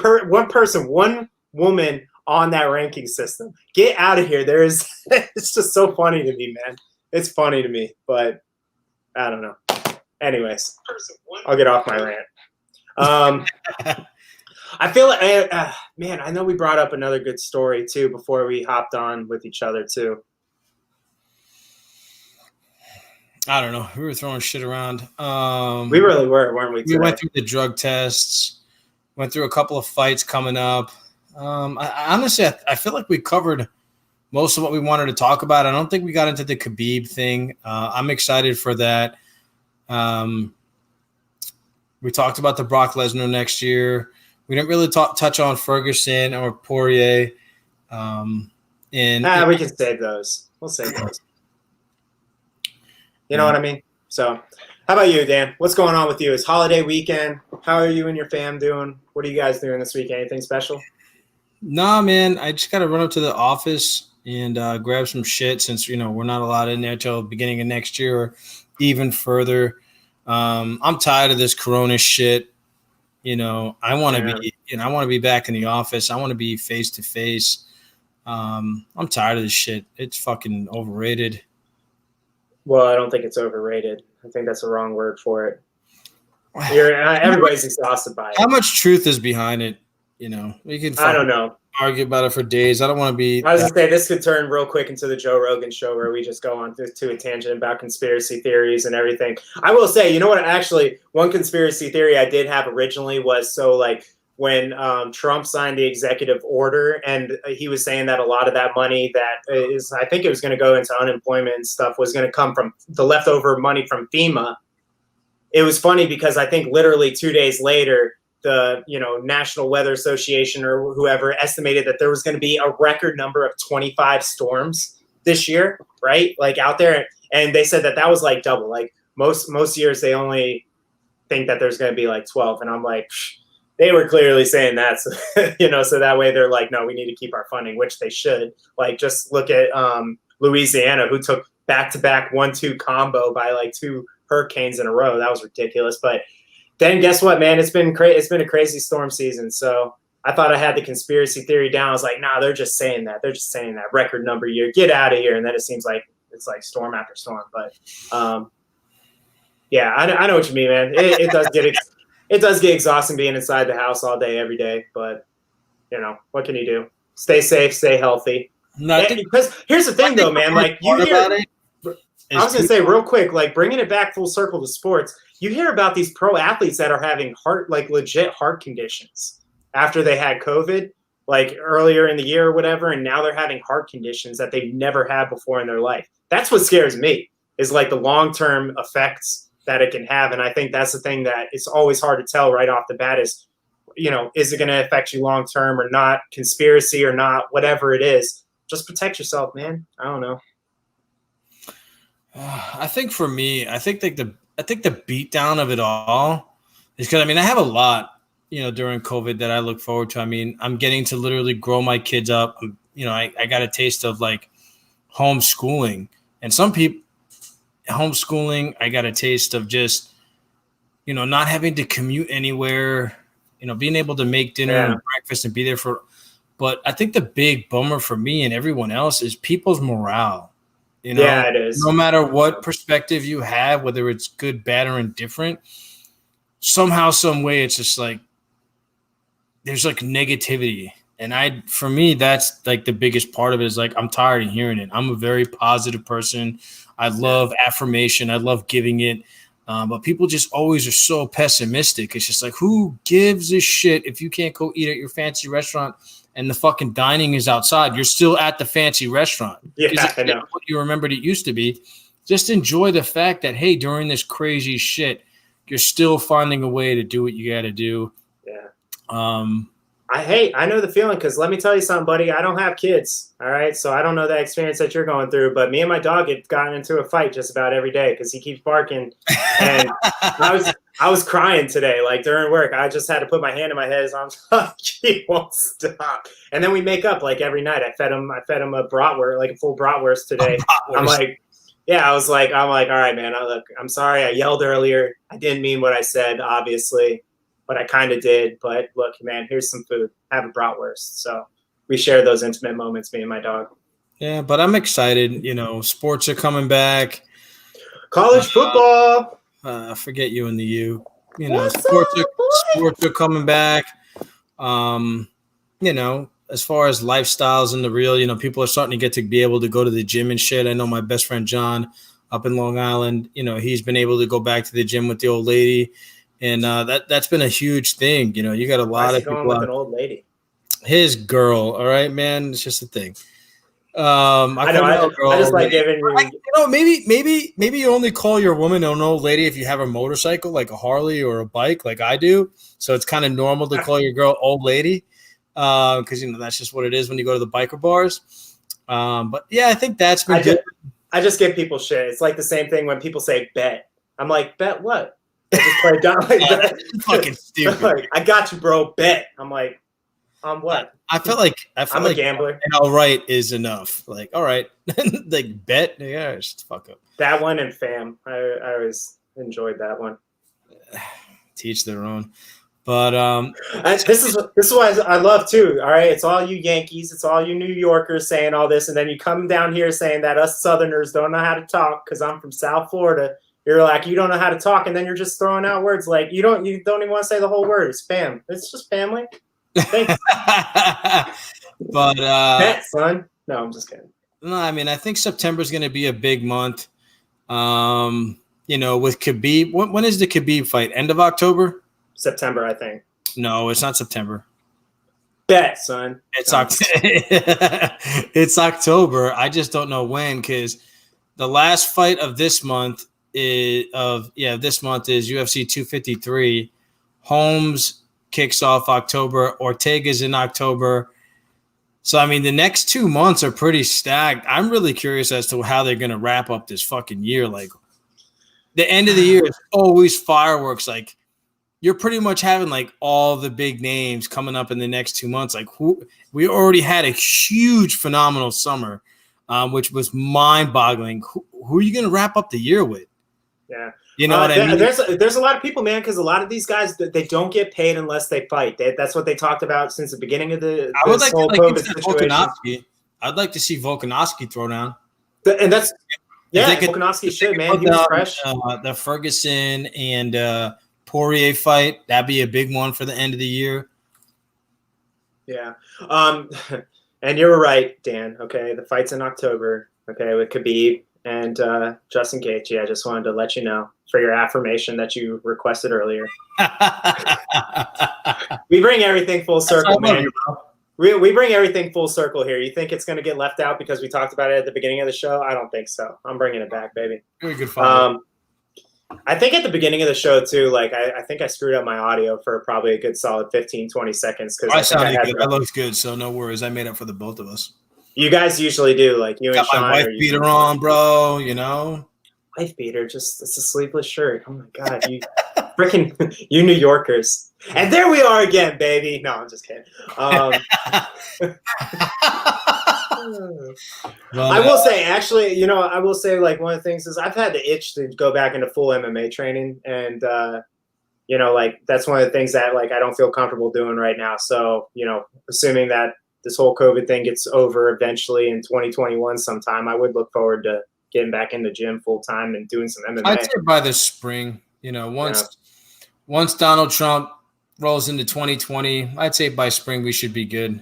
woman on that ranking system. Get out of here. It's just so funny to me, man. It's funny to me, but I don't know. Anyways, I'll get off my rant. I feel like, man, I know we brought up another good story too before we hopped on with each other too. I don't know. We were throwing shit around. We really were, weren't we? We went through the drug tests. Went through a couple of fights coming up. Honestly, I feel like we covered most of what we wanted to talk about. I don't think we got into the Khabib thing. I'm excited for that. We talked about the Brock Lesnar next year. We didn't really touch on Ferguson or Poirier. We can save those. We'll save those. You know what I mean? So how about you, Dan? What's going on with you? It's holiday weekend. How are you and your fam doing? What are you guys doing this week? Anything special? Nah, man. I just got to run up to the office and grab some shit since, we're not allowed in there till the beginning of next year or even further. I'm tired of this Corona shit. I want to be, I want to be back in the office. I want to be face to face. I'm tired of this shit. It's fucking overrated. Well, I don't think it's overrated. I think that's the wrong word for it. Everybody's exhausted by it. How much truth is behind it? We can. I don't know. Argue about it for days. I don't want to be. I was gonna say this could turn real quick into the Joe Rogan show where we just go on to a tangent about conspiracy theories and everything. I will say, actually, one conspiracy theory I did have originally was when Trump signed the executive order and he was saying that a lot of that money that is, I think it was going to go into unemployment and stuff, was going to come from the leftover money from FEMA. It was funny because I think literally 2 days later, the National Weather Association or whoever estimated that there was going to be a record number of 25 storms this year, right? Out there. And they said that was double. Most years they only think that there's going to be 12. And I'm like, they were clearly saying that, so, so that way they're like, no, we need to keep our funding, which they should. Just look at Louisiana, who took back-to-back 1-2 combo by 2 hurricanes in a row. That was ridiculous. But then guess what, man? It's been a crazy storm season. So I thought I had the conspiracy theory down. I was like, nah, they're just saying that. They're just saying that record number year. Get out of here. And then it seems like it's storm after storm. But yeah, I know what you mean, man. It does get it does get exhausting being inside the house all day, every day. But, what can you do? Stay safe, stay healthy. Because here's the thing, though, man. I was going to say real quick, bringing it back full circle to sports, you hear about these pro athletes that are having legit heart conditions after they had COVID, earlier in the year or whatever, and now they're having heart conditions that they've never had before in their life. That's what scares me, is the long-term effects that it can have. And I think that's the thing that it's always hard to tell right off the bat is, is it going to affect you long term or not? Conspiracy or not, whatever it is, just protect yourself, man. I don't know. I think for me, I think the beatdown of it all is because I have a lot, during COVID that I look forward to. I'm getting to literally grow my kids up. I got a taste of homeschooling, and some people. Homeschooling, I got a taste of just, not having to commute anywhere, being able to make dinner and breakfast and be there for. But I think the big bummer for me and everyone else is people's morale. Yeah, it is. No matter what perspective you have, whether it's good, bad, or indifferent, somehow, some way, it's just there's negativity. And for me, that's the biggest part of it is I'm tired of hearing it. I'm a very positive person. I love affirmation. I love giving it. But people just always are so pessimistic. It's just who gives a shit if you can't go eat at your fancy restaurant and the fucking dining is outside? You're still at the fancy restaurant. Yeah, I know. What you remembered it used to be. Just enjoy the fact that, hey, during this crazy shit, you're still finding a way to do what you got to do. Yeah. I know the feeling because let me tell you something, buddy. I don't have kids, all right? So I don't know that experience that you're going through, but me and my dog have gotten into a fight just about every day because he keeps barking. And I was crying today, during work. I just had to put my hand in my head as I'm like, he won't stop. And then we make up every night. I fed him a bratwurst, a full bratwurst today. I'm like, all right, man. I'm sorry. I yelled earlier. I didn't mean what I said, obviously. But I kind of did. But look, man, here's some food. Have a bratwurst. So we share those intimate moments, me and my dog. Yeah, but I'm excited. Sports are coming back. College football. I forget you and the U. What's Sports up, boy? sports are coming back. As far as lifestyles and the real, people are starting to get to be able to go to the gym and shit. I know my best friend John up in Long Island, he's been able to go back to the gym with the old lady. And that's been a huge thing. You got a lot of people going with an old lady. His girl, all right, man. It's just a thing. I just like giving you. Maybe you only call your woman an old lady if you have a motorcycle, like a Harley or a bike, like I do. So it's kind of normal to call your girl old lady, because that's just what it is when you go to the biker bars. But yeah, I think that's been good. I just give people shit. It's like the same thing when people say bet. I'm like, bet what? I just play down like that. Fucking stupid. Like, I got you, bro. Bet. I'm like, on what? I feel like I'm a gambler. All right is enough. Like, all right, like bet. Yeah, just fuck up. That one and fam. I always enjoyed that one. Teach their own. But this is what I love too. All right, it's all you Yankees, it's all you New Yorkers saying all this, and then you come down here saying that us Southerners don't know how to talk because I'm from South Florida. You're like, you don't know how to talk, and then you're just throwing out words like you don't even want to say the whole word. It's fam. It's just family. Thanks. But Pet, son. No, I'm just kidding. No, I mean, I think September is going to be a big month. With Khabib. When is the Khabib fight? End of October? September, I think. No, it's not September. Bet, son. It's It's October. I just don't know when, because the last fight of this month is UFC 253. Holmes kicks off October. Ortega's in October. So, I mean, the next 2 months are pretty stacked. I'm really curious as to how they're going to wrap up this fucking year. Like, the end of the year is always fireworks. Like, you're pretty much having, like, all the big names coming up in the next 2 months. Like, we already had a huge, phenomenal summer, which was mind-boggling. Who are you going to wrap up the year with? Yeah. You know what I mean? There's a lot of people, man, because a lot of these guys, they don't get paid unless they fight. That's what they talked about since the beginning of the I would like whole to COVID situation. Volkanovski. I'd like to see Volkanovski throw down. And that's Volkanovski should, man. He was fresh. The Ferguson and Poirier fight, that'd be a big one for the end of the year. Yeah. And you're right, Dan. Okay, the fight's in October. Okay, with Khabib and Justin Gaethje. I just wanted to let you know for your affirmation that you requested earlier. We bring everything full circle, man. We bring everything full circle here. You think it's going to get left out because we talked about it at the beginning of the show? I don't think so. I'm bringing it back, baby. Very good fight. I think at the beginning of the show, too, like I think I screwed up my audio for probably a good solid 15, 20 seconds. I sounded good. That looks good, so no worries. I made up for the both of us. You guys usually do, like you and Sean. Got my wife beater on, bro, Wife beater, it's a sleeveless shirt. Oh, my God. You freaking, you New Yorkers. And there we are again, baby. No, I'm just kidding. I will say, actually, I will say, like, one of the things is I've had the itch to go back into full MMA training. And, like, that's one of the things that, like, I don't feel comfortable doing right now. So, assuming that this whole COVID thing gets over eventually in 2021 sometime, I would look forward to getting back in the gym full time and doing some MMA. I'd say by the spring, once Donald Trump rolls into 2020, I'd say by spring we should be good.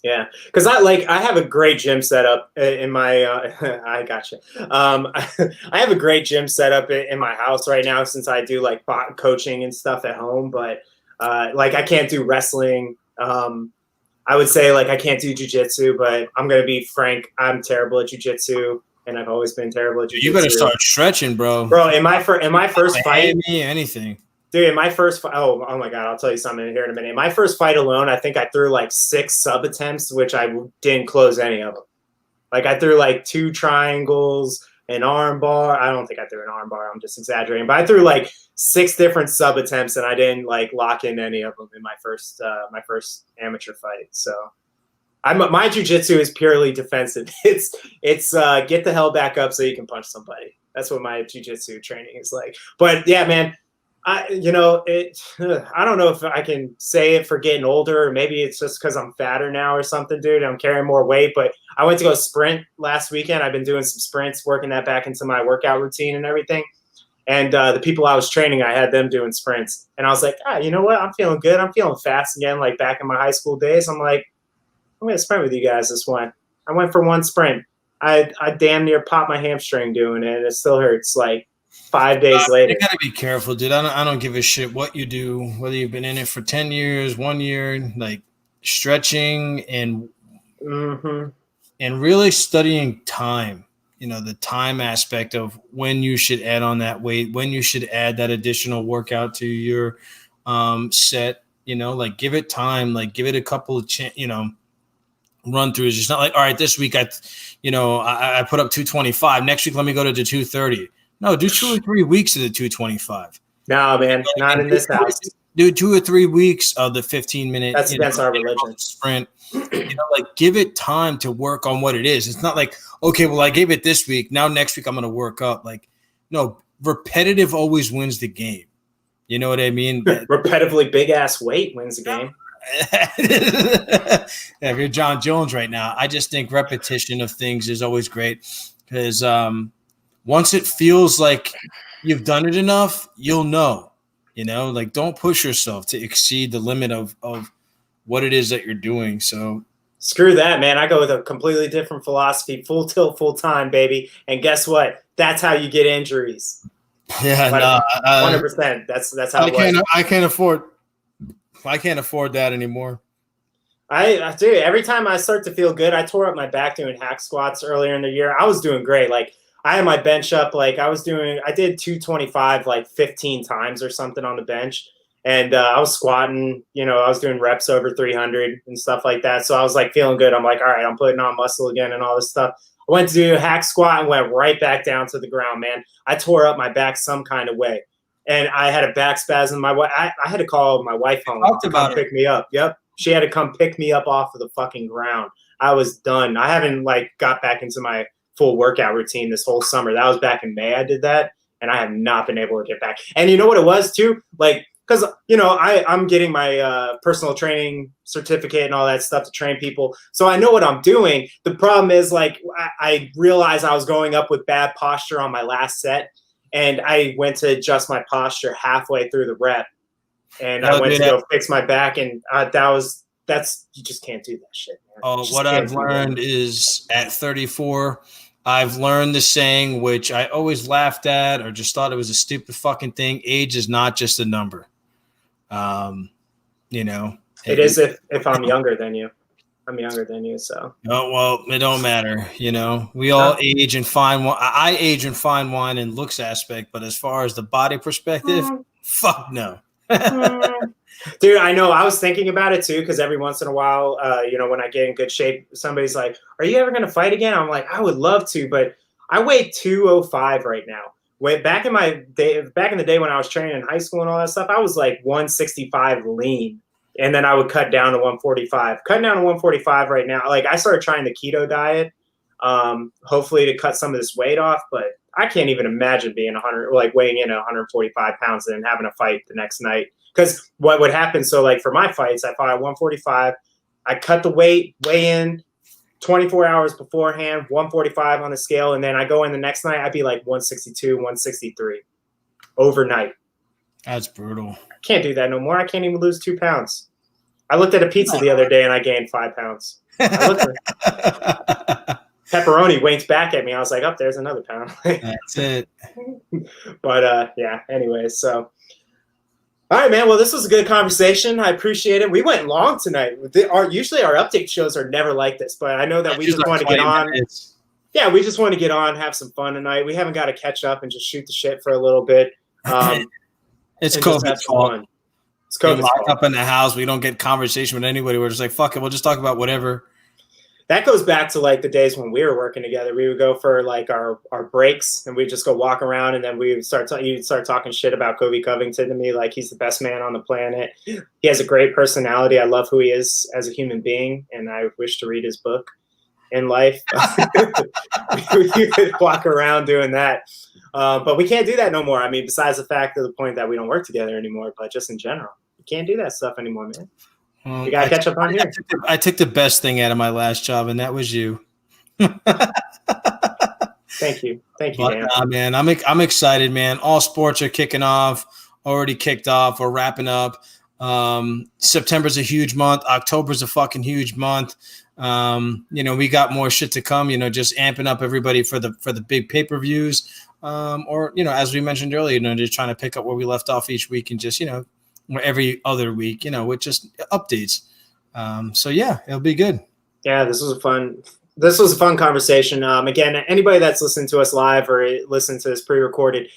Yeah, because I have a great gym set up in my. I gotcha. I have a great gym set up in my house right now since I do like coaching and stuff at home, but like I can't do wrestling. I would say like I can't do jiu-jitsu, but I'm gonna be frank. I'm terrible at jiu-jitsu, and I've always been terrible at jiu-jitsu. You better start stretching, bro. Bro, in my first fight, anything. Dude, in my first fight, oh my God, I'll tell you something here in a minute. In my first fight alone, I think I threw like 6 sub attempts, which I didn't close any of them. Like I threw like 2 triangles, an arm bar. I don't think I threw an arm bar. I'm just exaggerating. But I threw like 6 different sub attempts, and I didn't like lock in any of them in my first amateur fight. So my jiu-jitsu is purely defensive. It's get the hell back up so you can punch somebody. That's what my jiu-jitsu training is like. But yeah, man. I don't know if I can say it for getting older, or maybe it's just because I'm fatter now or something, dude. I'm carrying more weight, but I went to go sprint last weekend. I've been doing some sprints, working that back into my workout routine and everything. And the people I was training, I had them doing sprints. And I was like, you know what? I'm feeling good. I'm feeling fast again, like back in my high school days. I'm like, I'm going to sprint with you guys this one. I went for one sprint. I damn near popped my hamstring doing it, and it still hurts like 5 days later. You gotta be careful, dude. I don't give a shit what you do, whether you've been in it for 10 years, 1 year, like stretching and really studying time. You know, the time aspect of when you should add on that weight, when you should add that additional workout to your set. You know, like give it time, like give it a couple of run throughs. It's not like, all right, this week I put up 225. Next week, let me go to the 230. No, do 2 or 3 weeks of the 225. No, man, not in this house. Do 2 or 3 weeks of the 15-minute. That's against our religion. Sprint. Like give it time to work on what it is. It's not like, okay, well, I gave it this week. Now next week I'm going to work up. Like, no, repetitive always wins the game. You know what I mean? Repetitively big ass weight wins the game. Yeah, if you're John Jones right now, I just think repetition of things is always great because once it feels like you've done it enough, you'll know. Like don't push yourself to exceed the limit of what it is that you're doing. So screw that, man. I go with a completely different philosophy, full tilt, full time, baby. And guess what? That's how you get injuries. Yeah, 100%. That's how I can't afford that anymore. I do. Every time I start to feel good, I tore up my back doing hack squats earlier in the year. I was doing great. Like I had my bench up. Like I did 225 like 15 times or something on the bench. And I was squatting, I was doing reps over 300 and stuff like that. So I was like feeling good. I'm like, all right, I'm putting on muscle again and all this stuff. I went to do a hack squat and went right back down to the ground, man. I tore up my back some kind of way. And I had a back spasm. I had to call my wife home to come pick me up. Yep. She had to come pick me up off of the fucking ground. I was done. I haven't got back into my full workout routine this whole summer. That was back in May. I did that. And I have not been able to get back. And you know what it was too? Because, I'm getting my personal training certificate and all that stuff to train people. So I know what I'm doing. The problem is I realized I was going up with bad posture on my last set. And I went to adjust my posture halfway through the rep. And I went to go fix my back. And you just can't do that shit, man. What I've learned is at 34, I've learned the saying, which I always laughed at or just thought it was a stupid fucking thing. Age is not just a number. It is if I'm younger than you. I'm younger than you, so. Oh, well, it don't matter. We all age and fine wine. I age in fine wine and looks aspect, but as far as the body perspective, fuck no. Dude, I know. I was thinking about it too, because every once in a while, when I get in good shape, somebody's like, "Are you ever going to fight again?" I'm like, I would love to, but I weigh 205 right now. Back in the day when I was training in high school and all that stuff, I was like 165 lean, and then I would cut down to 145. Cutting down to 145 right now, I started trying the keto diet, hopefully to cut some of this weight off, but I can't even imagine being weighing in at 145 pounds and then having a fight the next night. Because what would happen, so for my fights, I fought at 145. I cut the weight, weigh in 24 hours beforehand, 145 on the scale, and then I go in the next night, I'd be like 162, 163 overnight. That's brutal. I can't do that no more. I can't even lose 2 pounds. I looked at a pizza the other day and I gained 5 pounds. Pepperoni winked back at me. I was like, there's another pound. That's it. But anyways, so. All right, man. Well, this was a good conversation. I appreciate it. We went long tonight. Usually our update shows are never like this, but I know that we just want to get on. Yeah, we just want to get on, have some fun tonight. We haven't got to catch up and just shoot the shit for a little bit. It's COVID fault. It's COVID. Locked up in the house. We don't get conversation with anybody. We're just like, fuck it. We'll just talk about whatever. That goes back to the days when we were working together. We would go for our breaks and we'd just go walk around, and then you'd start talking shit about Kobe Covington to me like he's the best man on the planet. He has a great personality. I love who he is as a human being, and I wish to read his book. in life. You could walk around doing that. But we can't do that no more. I mean, besides the fact of the point that we don't work together anymore, but just in general, you can't do that stuff anymore, man. You got to catch up on here. I took the best thing out of my last job, and that was you. Thank you, Dan. Man, I'm excited, man. All sports are kicking off, already kicked off. We're wrapping up. September's a huge month. October's a fucking huge month. We got more shit to come. Just amping up everybody for the big pay-per-views. Or as we mentioned earlier, just trying to pick up where we left off each week and just every other week, with just updates. So yeah, it'll be good. Yeah, this was a fun conversation. Again, anybody that's listening to us live or listening to this pre-recorded,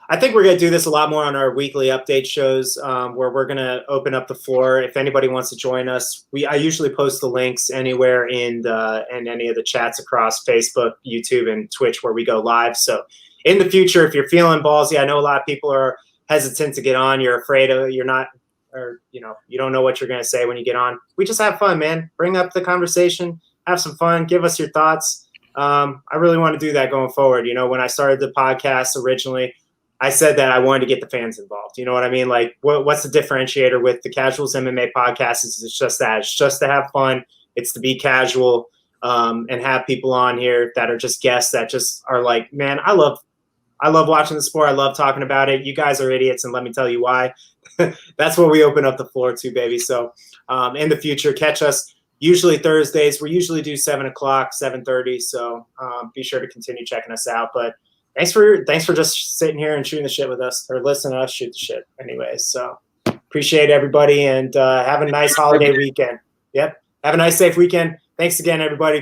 I think we're going to do this a lot more on our weekly update shows, where we're going to open up the floor. If anybody wants to join us, I usually post the links anywhere in any of the chats across Facebook, YouTube, and Twitch where we go live. So in the future, if you're feeling ballsy, I know a lot of people are hesitant to get on. You're afraid you don't know what you're going to say when you get on. We just have fun, man. Bring up the conversation, have some fun, give us your thoughts. I really want to do that going forward. When I started the podcast originally, I said that I wanted to get the fans involved. You know what I mean? Like, what's the differentiator with the Casuals MMA podcast? It's just that. It's just to have fun. It's to be casual, and have people on here that are just guests that just are like, man, I love watching the sport. I love talking about it. You guys are idiots, and let me tell you why. That's what we open up the floor to, baby. So in the future, catch us usually Thursdays. We usually do 7 o'clock, 7:30. So be sure to continue checking us out. But thanks for just sitting here and shooting the shit with us, or listening to us shoot the shit anyways. So appreciate everybody, and have a nice holiday weekend. Yep. Have a nice, safe weekend. Thanks again, everybody.